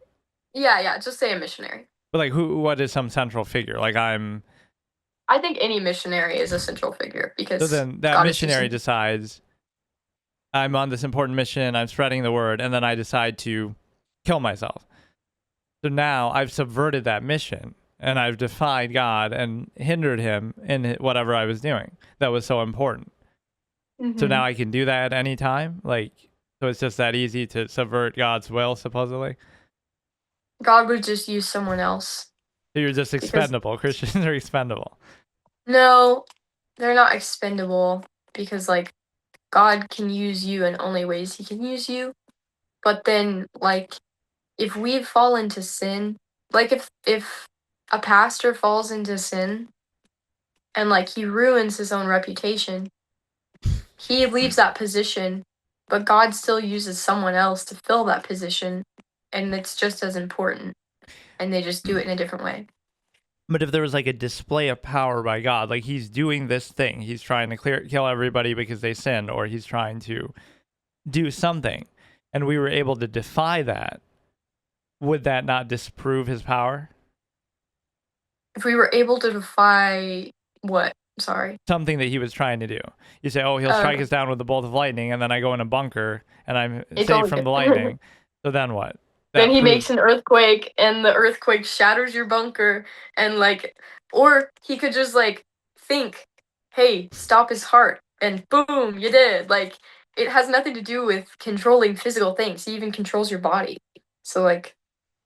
Yeah, yeah, just say a missionary. but like what is some central figure? Like I'm I think any missionary is a central figure so because then that God is missionary using. decides I'm on this important mission, I'm spreading the word, and then I decide to kill myself. So now I've subverted that mission and I've defied God and hindered him in whatever I was doing that was so important. So Hmm. now I can do that anytime? Like, so it's just that easy to subvert God's will, supposedly? God would just use someone else So you're just because expendable. Christians are expendable. no, they're not expendable because like God can use you in only ways he can use you. But then like if we fall into sin, like if a pastor falls into sin and like he ruins his own reputation, he leaves that position, but God still uses someone else to fill that position and it's just as important. and they just do it in a different way. But if there was like a display of power by God, like he's doing this thing, he's trying to kill everybody because they sinned, or he's trying to do something, and we were able to defy that, would that not disprove his power? If we were able to defy what? Sorry. Something that he was trying to do. You say, oh, he'll strike us down with a bolt of lightning, and then I go in a bunker and I'm It's safe all from good. the lightning. So then what? Then That he proves. makes an earthquake, and the earthquake shatters your bunker, and like, or he could just like think, "Hey, stop his heart," and boom, you did. Like, it has nothing to do with controlling physical things. He even controls your body. So like,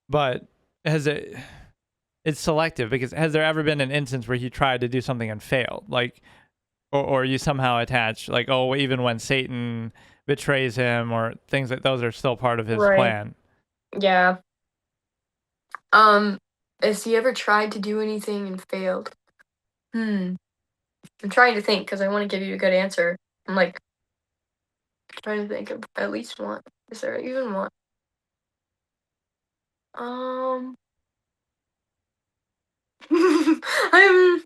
But has it? It's selective because has there ever been an instance where he tried to do something and failed? Like, or you somehow attach like, oh, even when Satan betrays him or things like those are still part of his right? plan. Yeah. Has he ever tried to do anything and failed? Hmm. I'm trying to think because I want to give you a good answer. I'm like trying to think of at least one. Is there even one? Um, I'm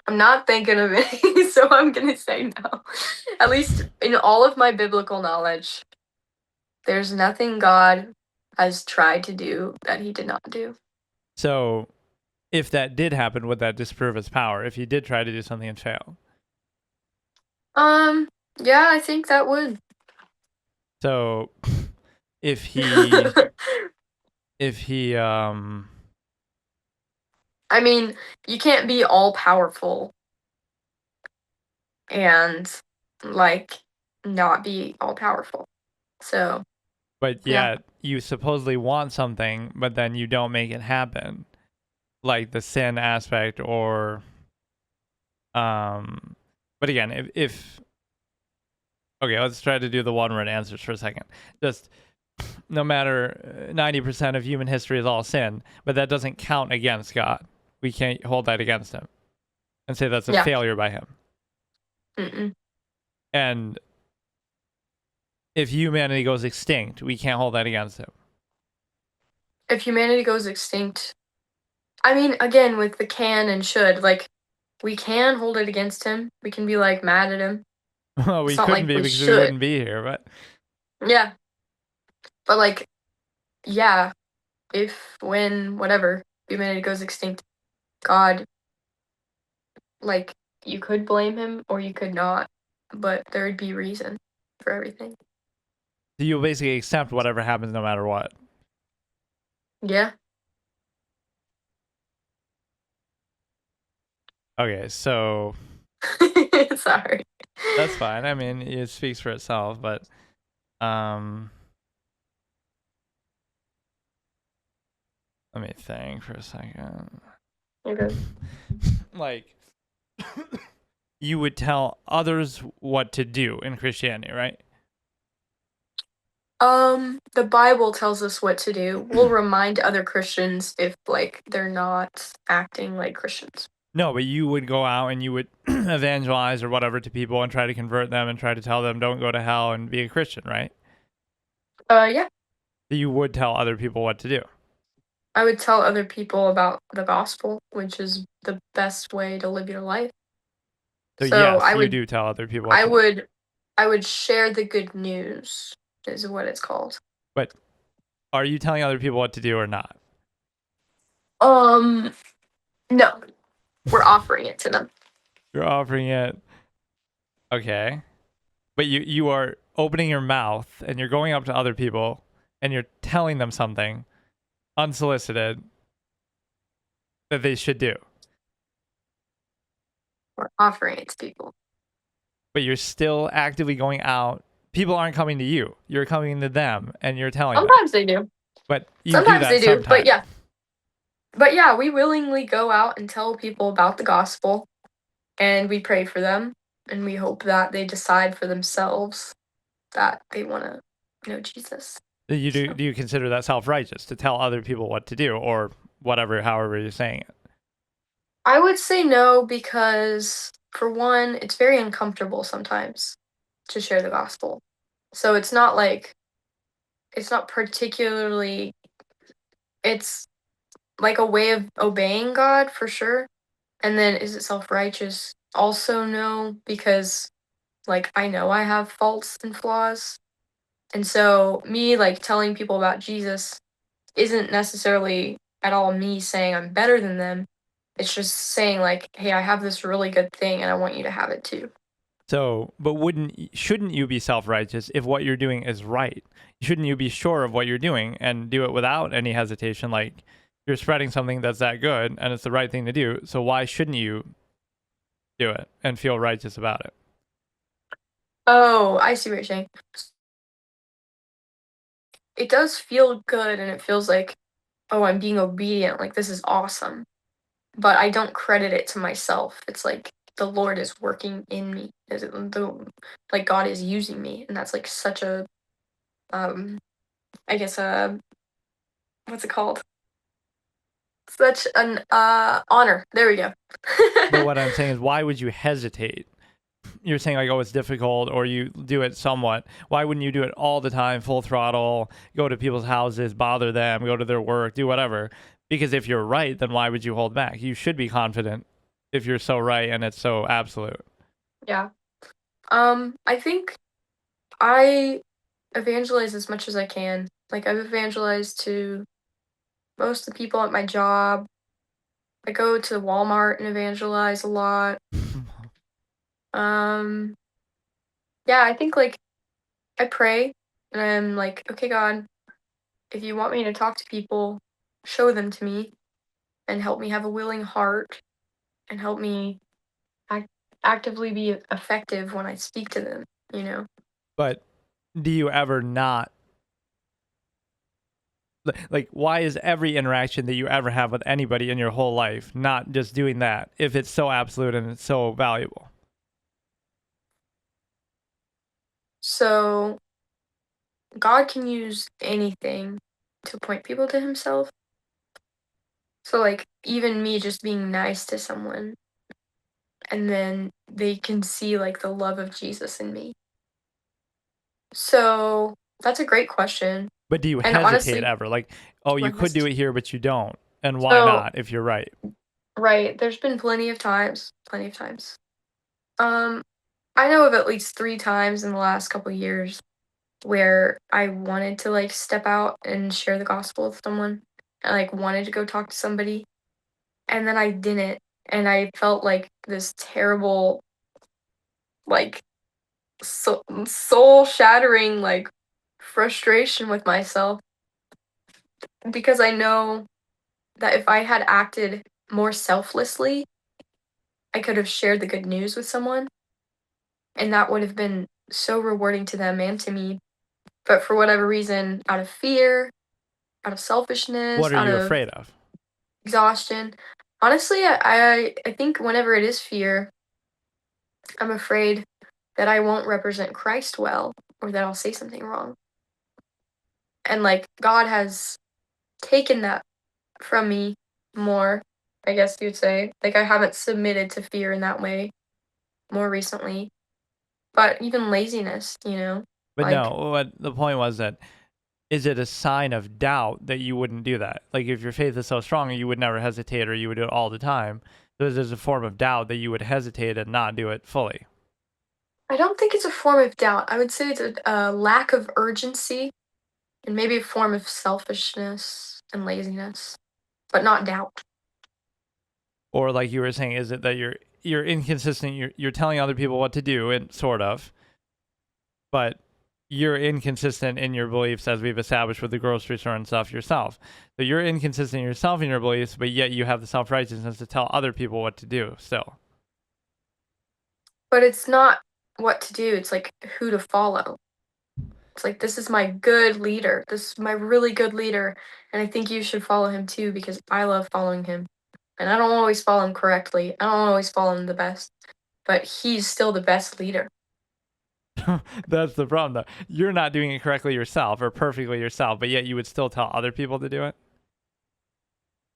I'm not thinking of any, so I'm gonna say no. At least in all of my biblical knowledge, there's nothing God has tried to do that he did not do. So if that did happen, would that disprove his power? If he did try to do something and fail? Um, yeah, I think that would. So if he if he I mean, you can't be all powerful and like not be all powerful. So, but yeah. yet you supposedly want something, but then you don't make it happen, like the sin aspect, or but again, if okay, let's try to do the one word answers for a second. Just no matter 90% of human history is all sin, but that doesn't count against God. We can't hold that against him and say that's a Yeah. failure by him. Mm-mm. And if humanity goes extinct, we can't hold that against him. If humanity goes extinct, I mean, again, with the can and should, like, we can hold it against him. We can be like mad at him. Well, It's we not couldn't like be we because we should. wouldn't be here, but Yeah. But like, yeah, if when whatever humanity goes extinct, God, like, you could blame him or you could not, but there would be reason for everything. you basically accept whatever happens no matter what. Yeah. Okay, so Sorry. that's fine. I mean, it speaks for itself, but um let me think for a second. You're good. Like you would tell others what to do in Christianity, right? The Bible tells us what to do. We'll remind other Christians if like they're not acting like Christians. No, but you would go out and you would evangelize or whatever to people and try to convert them and try to tell them don't go to hell and be a Christian, right? Yeah. You would tell other people what to do. I would tell other people about the gospel, which is the best way to live your life. So So yes, you do tell other people what I to do. would, I would share the good news, is what it's called. But are you telling other people what to do or not? Um, no, we're offering it to them. You're offering it. Okay. But you are opening your mouth and you're going up to other people and you're telling them something unsolicited that they should do. We're offering it to people. But you're still actively going out. People aren't coming to you. You're coming to them and you're telling them. Sometimes they do. But you do Sometimes that they do. But sometimes. yeah. But yeah, we willingly go out and tell people about the gospel and we pray for them and we hope that they decide for themselves that they want to know Jesus. You So. do you consider that self-righteous to tell other people what to do or whatever, however you're saying it? I would say no because, for one, it's very uncomfortable sometimes to share the gospel. So it's not like, it's not particularly, it's like a way of obeying God for sure. And then is it self-righteous? Also no, because like I know I have faults and flaws. And so me like telling people about Jesus isn't necessarily at all me saying I'm better than them. It's just saying like, hey, I have this really good thing and I want you to have it too. So, but shouldn't you be self-righteous if what you're doing is right? Shouldn't you be sure of what you're doing and do it without any hesitation? Like you're spreading something that's that good and it's the right thing to do. So why shouldn't you do it and feel righteous about it? Oh, I see what you're saying. It does feel good and it feels like, oh, I'm being obedient. Like this is awesome. But I don't credit it to myself. It's like the Lord is working in me. Like God is using me, and that's like such a um I guess what's it called? Such an honor. There we go. But what I'm saying is, why would you hesitate? You're saying like, oh, it's difficult, or you do it somewhat. Why wouldn't you do it all the time, full throttle, go to people's houses, bother them, go to their work, do whatever? Because if you're right, then why would you hold back? You should be confident if you're so right and it's so absolute. Yeah. I think I evangelize as much as I can. Like I've evangelized to most of the people at my job. I go to Walmart and evangelize a lot. Um, yeah, I think like I pray and I'm like, okay, God, if you want me to talk to people, show them to me and help me have a willing heart and help me act- actively be effective when I speak to them, you know? But do you ever not like why is every interaction that you ever have with anybody in your whole life not just doing that if it's so absolute and it's so valuable? So God can use anything to point people to himself. So like even me just being nice to someone and then they can see like the love of Jesus in me. So that's a great question. But do you And hesitate honestly, ever? Like, oh, do I you could do hesitate? it here, but you don't. And why So not if you're right? right, there's been plenty of times, plenty of times. Um, I know of at least 3 times in the last couple years where I wanted to like step out and share the gospel with someone. I like wanted to go talk to somebody and then I didn't. And I felt like this terrible, like soul shattering, like frustration with myself because I know that if I had acted more selflessly, I could have shared the good news with someone and that would have been so rewarding to them and to me. But for whatever reason, out of fear, out of selfishness, What are out you of afraid of? exhaustion, honestly, I think whenever it is fear, I'm afraid that I won't represent Christ well or that I'll say something wrong. And like God has taken that from me more, I guess you'd say. Like I haven't submitted to fear in that way more recently. But even laziness, But no, like what the point was that is it a sign of doubt that you wouldn't do that? Like if your faith is so strong, you would never hesitate or you would do it all the time. So is it a form of doubt that you would hesitate and not do it fully? I don't think it's a form of doubt. I would say it's a lack of urgency and maybe a form of selfishness and laziness, but not doubt. Or like you were saying, is it that you're inconsistent, you're telling other people what to do and sort of, but you're inconsistent in your beliefs as we've established with the grocery store and stuff yourself. So you're inconsistent yourself in your beliefs, but yet you have the self-righteousness to tell other people what to do still. But it's not what to do, it's like who to follow. It's like this is my good leader. This is my really good leader, and I think you should follow him too because I love following him. And I don't always follow him correctly. I don't always follow him the best, but he's still the best leader. That's the problem though. You're not doing it correctly yourself or perfectly yourself, but yet you would still tell other people to do it.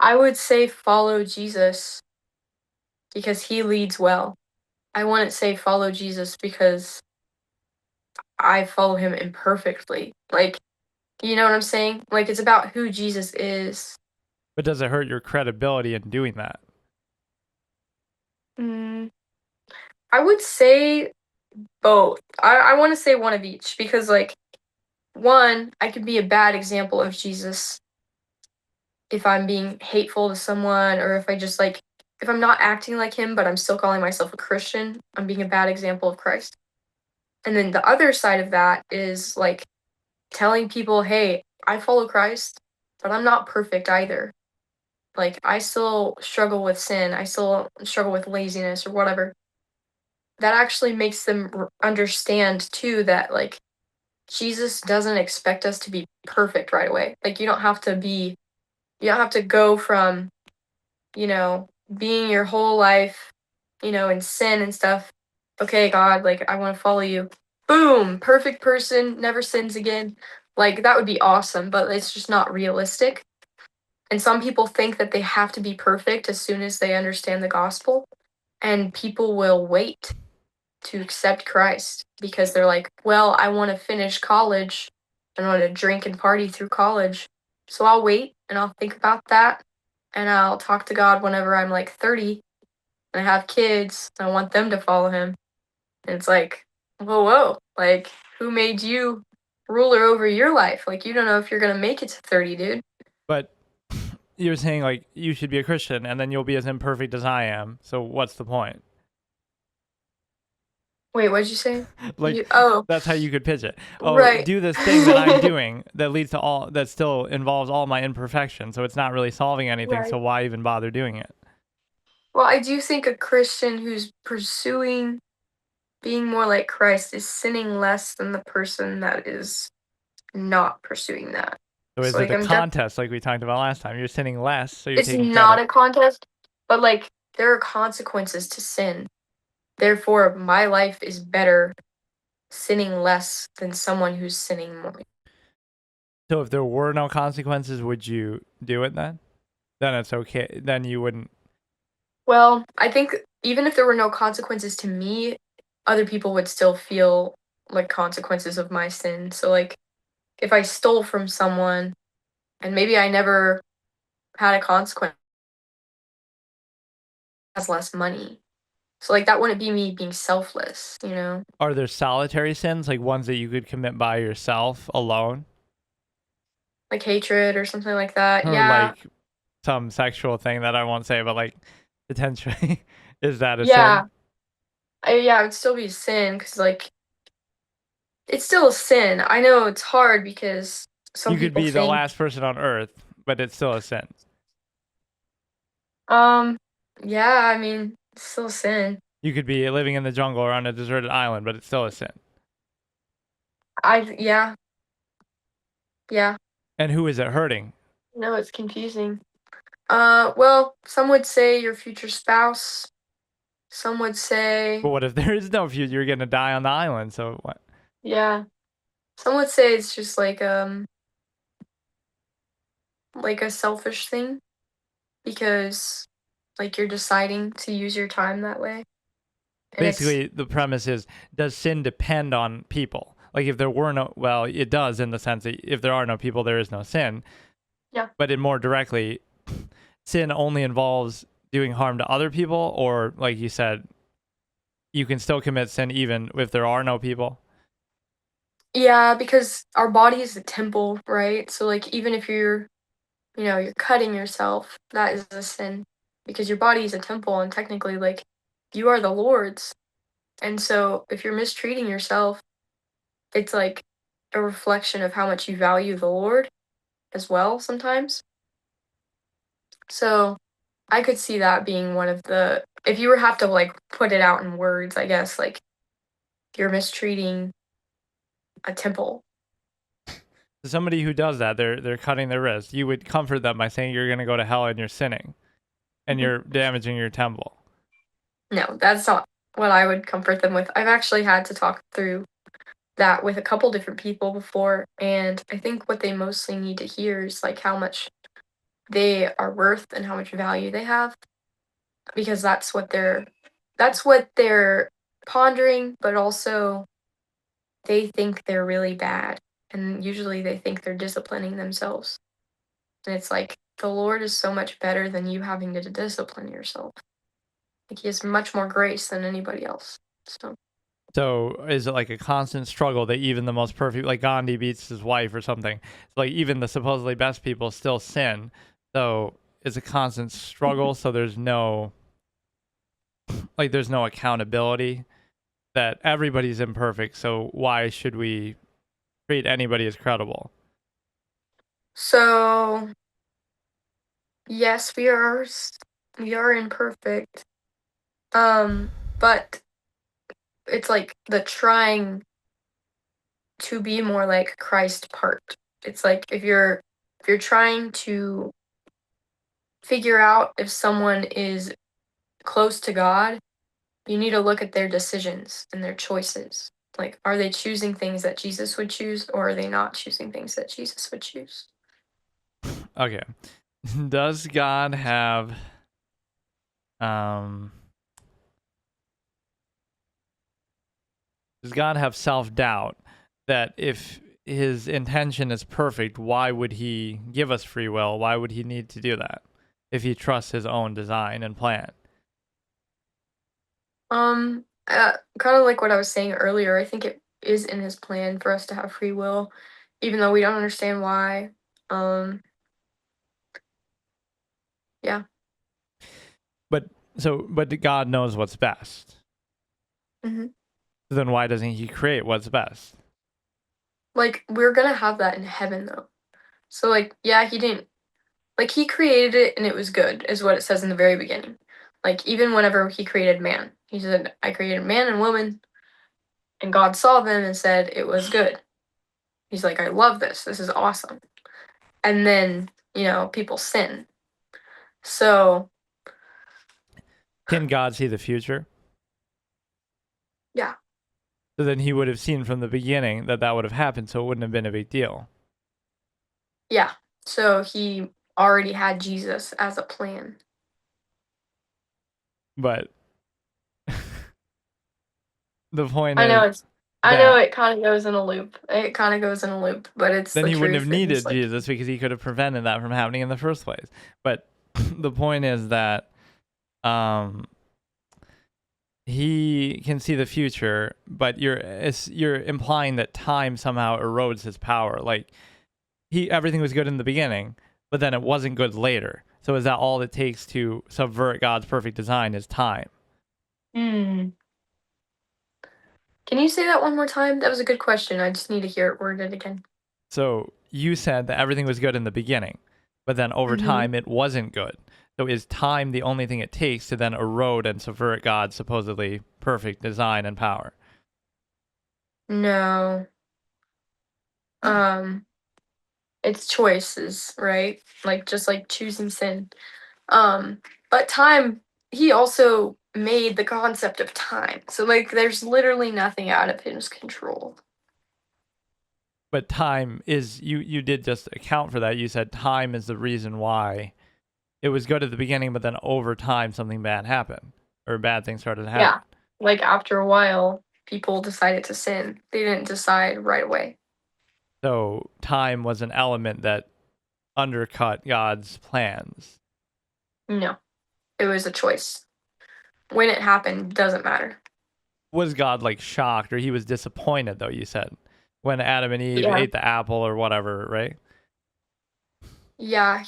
I would say follow Jesus because he leads well. I wouldn't say follow Jesus because I follow him imperfectly. Like, you know what I'm saying? Like, it's about who Jesus is. But does it hurt your credibility in doing that? Mm, I would say both. I want to say one of each because, like, one, I could be a bad example of Jesus if I'm being hateful to someone, or if I just like, if I'm not acting like him, but I'm still calling myself a Christian, I'm being a bad example of Christ. And then the other side of that is like telling people, hey, I follow Christ, but I'm not perfect either. Like, I still struggle with sin, I still struggle with laziness or whatever. That actually makes them understand too that, like, Jesus doesn't expect us to be perfect right away. Like, you don't have to go from, being your whole life, in sin and stuff. Okay, God, like, I want to follow you. Boom, perfect person, never sins again. Like, that would be awesome, but it's just not realistic. And some people think that they have to be perfect as soon as they understand the gospel. And people will wait to accept Christ because they're like, well, I want to finish college. I want to drink and party through college. So I'll wait and I'll think about that. And I'll talk to God whenever I'm like 30 and I have kids. I want them to follow him. And it's like, whoa, whoa. Like, who made you ruler over your life? Like, you don't know if you're going to make it to 30, dude. But you're saying like you should be a Christian and then you'll be as imperfect as I am. So what's the point? Wait, what'd you say? Like Oh, that's how you could pitch it. Oh, right. do this thing that I'm doing that leads to all that still involves all my imperfections. So it's not really solving anything. So Right. why even bother doing it? Well, I do think a Christian who's pursuing being more like Christ is sinning less than the person that is not pursuing that. So So is it like a contest like we talked about last time? You're sinning less, so you're it's taking not credit. a contest, but like there are consequences to sin. Therefore, my life is better sinning less than someone who's sinning more. So if there were no consequences, would you do it then? Then it's okay. Then you wouldn't. Well, I think even if there were no consequences to me, other people would still feel like consequences of my sin. So like if I stole from someone and maybe I never had a consequence, has less money. So like that wouldn't be me being selfless, you know? Are there solitary sins, like ones that you could commit by yourself alone? Like hatred or something like that. Or Yeah. like some sexual thing that I won't say, but like potentially, is that a sin? Yeah. Yeah, it would still be a sin because like it's still a sin. I know it's hard because some You could people be the think, last person on earth, but it's still a sin. um, yeah, I mean, it's still a sin. You could be living in the jungle or on a deserted island, but it's still a sin. Yeah, yeah. And who is it hurting? No, it's confusing. Well, some would say your future spouse. Some would But say, what if there is no future? You're gonna die on the island. So what? yeah. Some would say it's just like a selfish thing because like you're deciding to use your time that way. And it's Basically, the premise is: does sin depend on people? Like if there were no, well, it does in the sense that if there are no people, there is no sin. yeah. But it more directly, sin only involves doing harm to other people, or like you said, you can still commit sin even if there are no people. Yeah, because our body is a temple, right? So like even if you're cutting yourself, that is a sin because your body is a temple and technically like you are the Lord's. And so if you're mistreating yourself, it's like a reflection of how much you value the Lord as well sometimes. So I could see that being one of the if you were have to like put it out in words, I guess like you're mistreating a temple. Somebody who does that, they're cutting their wrist. You would comfort them by saying you're gonna go to hell and you're sinning and Mhm. you're damaging your temple. No, that's not what I would comfort them with. I've actually had to talk through that with a couple different people before, and I think what they mostly need to hear is like how much they are worth and how much value they have because that's what they're pondering, but also they think they're really bad and usually they think they're disciplining themselves. And it's like the Lord is so much better than you having to discipline yourself. Like he has much more grace than anybody else. So So is it like a constant struggle that even the most perfect, like Gandhi beats his wife or something? So like even the supposedly best people still sin. So it's a constant struggle. So there's no there's no accountability that everybody's imperfect. So why should we treat anybody as credible? so yes, we are imperfect. But it's like the trying to be more like Christ part. It's like if you're trying to figure out if someone is close to God, you need to look at their decisions and their choices. Like, are they choosing things that Jesus would choose, or are they not choosing things that Jesus would choose? Okay. Does God have um does God have self-doubt that if his intention is perfect, why would he give us free will? Why would he need to do that if he trusts his own design and plan? Kind of like what I was saying earlier, I think it is in his plan for us to have free will, even though we don't understand why. Um, yeah. But but God knows what's best. hmm So then why doesn't he create what's best? Like, we're gonna have that in heaven, though. So, like, yeah, he didn't, like, he created it and it was good, is what it says in the very beginning. Like, even whenever he created man, he said, I created man and woman, and God saw them and said it was good. He's like, I love this. This is awesome. And then, people sin. So, Can God see the future? yeah, So then he would have seen from the beginning that that would have happened, so it wouldn't have been a big deal. yeah. So he already had Jesus as a plan. But the point I know is it's I know that it kind of goes in a loop. It kind of goes in a loop, but it's then the he wouldn't have truth. And he's needed like, Jesus because he could have prevented that from happening in the first place. But the point is that um, he can see the future, but you're implying that time somehow erodes his power. Like everything was good in the beginning, but then it wasn't good later. So is that all it takes to subvert God's perfect design is time? hmm. Can you say that one more time? That was a good question. I just need to hear it worded again. So you said that everything was good in the beginning, but then over hmm time it wasn't good. So is time the only thing it takes to then erode and subvert God's supposedly perfect design and power? No. Um, it's choices, right? Like just like choosing sin. Um, but time, he also made the concept of time. So like there's literally nothing out of his control. But time is you did just account for that. You said time is the reason why it was good at the beginning, but then over time something bad happened or bad things started to Yeah. happen. Like after a while, people decided to sin. They didn't decide right away. So time was an element that undercut God's plans. No. It was a choice. When it happened doesn't matter. Was God like shocked or he was disappointed though, you said, when Adam and Eve Yeah. ate the apple or whatever, right? Yeah,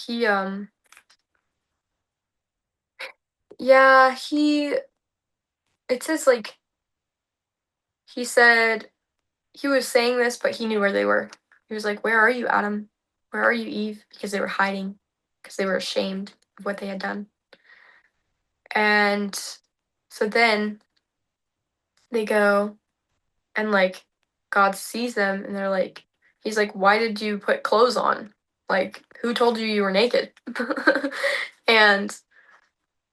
yeah, it says like he said he was saying this, but he knew where they were. He was like, "Where are you, Adam? Where are you, Eve?" Because they were hiding, because they were ashamed of what they had done. And so then they go and like God sees them and they're like, he's like, "Why did you put clothes on? Like, who told you you were naked?" And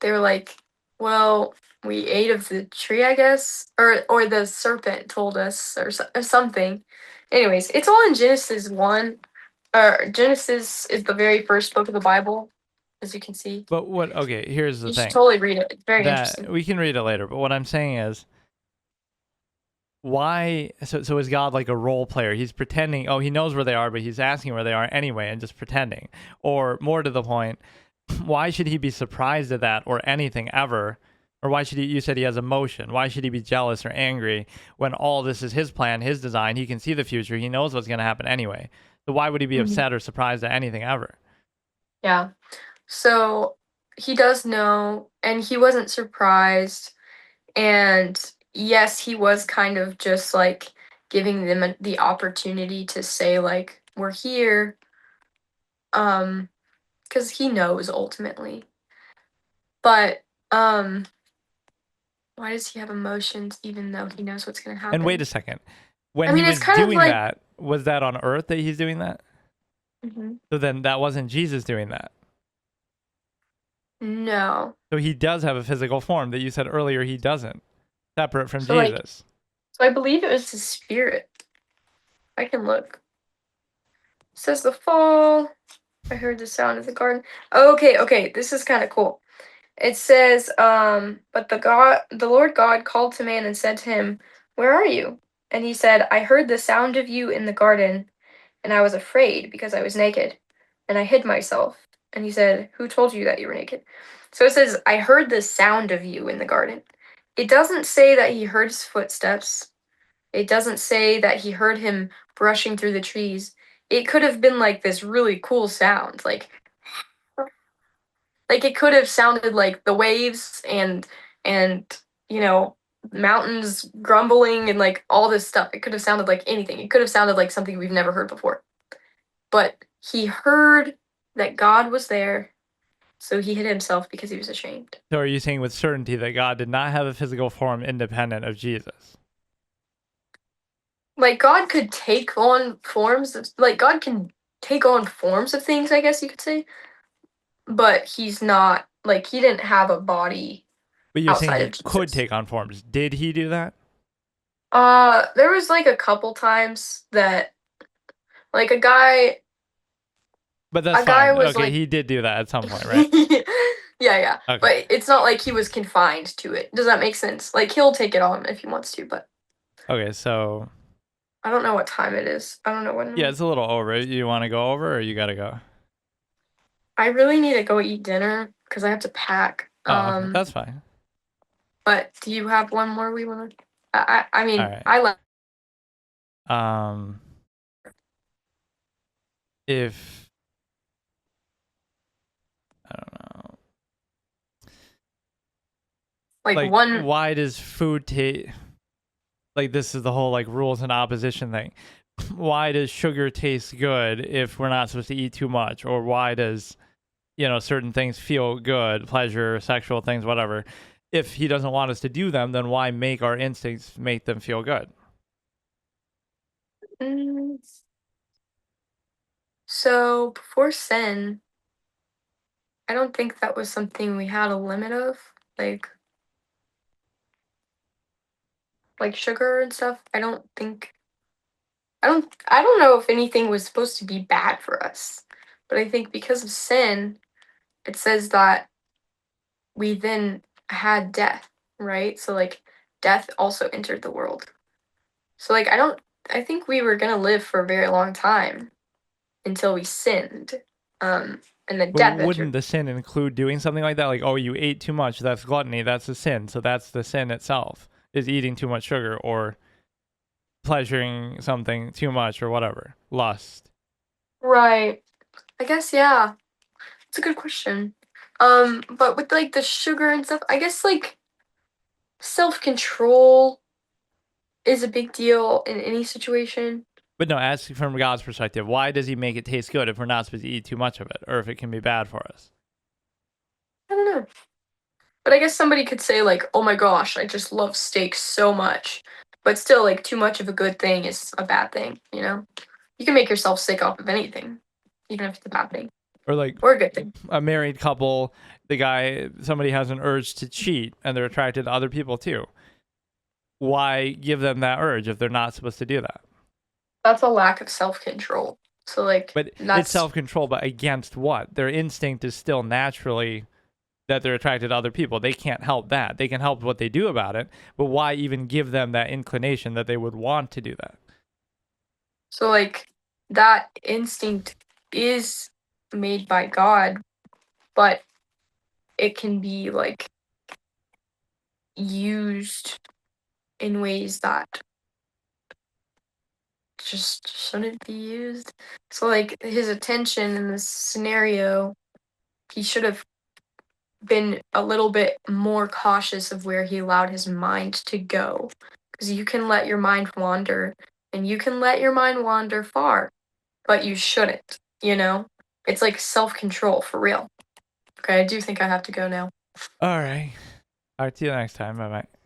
they were like, "Well, we ate of the tree, I guess, or the serpent told us, or something." Anyways, it's all in Genesis 1. Genesis is the very first book of the Bible, as you can see. But what okay, here's the You should thing. totally read it. It's very That interesting. we can read it later, but what I'm saying is why? So is God like a role player? He's pretending. Oh, he knows where they are, but he's asking where they are anyway, and just pretending. Or more to the point, why should he be surprised at that or anything ever? Or why should he? You said he has emotion. Why should he be jealous or angry when all this is his plan, his design? He can see the future. He knows what's going to happen anyway. So why would he be Mhm. upset or surprised at anything ever? Yeah. So he does know, and he wasn't surprised. And yes, he was kind of just like giving them the opportunity to say like we're here, because he knows ultimately. But why does he have emotions even though he knows what's gonna And wait a happen? second. When I he mean, it's was kind of doing like that, was that on earth that he's doing that? mhm. So then that wasn't Jesus doing that. No. So he does have a physical form that you said earlier he doesn't, separate from So like, Jesus. so I believe it was his spirit. I can look. It says the fall. I heard the sound of the garden. Okay, okay, this is kind of cool. It says, but the Lord God called to man and said to him, "Where are you?" And he said, "I heard the sound of you in the garden, and I was afraid because I was naked, and I hid myself." And he said, "Who told you that you were naked?" So it says, "I heard the sound of you in the garden." It doesn't say that he heard his footsteps. It doesn't say that he heard him brushing through the trees. It could have been like this really cool sound, like it could have sounded like the waves and you know mountains grumbling and like all this stuff. It could have sounded like anything. It could have sounded like something we've never heard before. But he heard that God was there, so he hid himself because he was ashamed. So are you saying with certainty that God did not have a physical form independent of Jesus? Like God could take on forms of like God can take on forms of things, I guess you could say, but he's not like he didn't have a body But you're saying outside of he could Jesus. take on forms. Did he do that? There was like a couple times that like But that's a guy fine. was Okay, like he did do that at some point, right? yeah, yeah. Okay. But it's not like he was confined to it. Does that make sense? Like he'll take it on if he wants to, but Okay, so I don't know what time it is. I don't know yeah, when it's a little over. You want to go over or you got to go? I really need to go eat dinner because I have to pack. Oh, okay. That's fine. But do you have one more we want to I All mean, right. I like Um if I don't know. like Like one why does food taste like this is the whole like rules and opposition thing. Why does sugar taste good if we're not supposed to eat too much? Or why does, certain things feel good, pleasure, sexual things, whatever? If he doesn't want us to do them, then why make our instincts make them feel good? mm, so before sin, I don't think that was something we had a limit of. Like like sugar and stuff. I don't know if anything was supposed to be bad for us. But I think because of sin, it says that we then had death, right? So like death also entered the world. So like I think we were going to live for a very long time until we sinned. And then But death wouldn't entered. the sin include doing something like that? Like, oh, you ate too much. That's gluttony. That's a sin. So that's the sin itself, is eating too much sugar or pleasuring something too much or whatever. Lust. Right. I guess yeah. It's a good question. But with like the sugar and stuff, I guess like self-control is a big deal in any situation. But no, ask from God's perspective, why does he make it taste good if we're not supposed to eat too much of it or if it can be bad for us? I don't know. But I guess somebody could say like, "Oh my gosh, I just love steak so much." But still like too much of a good thing is a bad thing, you know? You can make yourself sick off of anything, even if it's a bad thing Or like or a good thing. a married couple, somebody has an urge to cheat and they're attracted to other people too. Why give them that urge if they're not supposed to do that? That's a lack of self-control. So like But it's that's self control, but against what? Their instinct is still naturally that they're attracted to other people. They can't help that. They can help what they do about it, but why even give them that inclination that they would want to do that? So like that instinct is made by God, but it can be like used in ways that just shouldn't be used. So like his attention in this scenario, he should have been a little bit more cautious of where he allowed his mind to go. Because you can let your mind wander, and you can let your mind wander far, but you shouldn't, you know? It's like self control for real. Okay, I do think I have to go now. All right. All right. See you next time. Bye bye.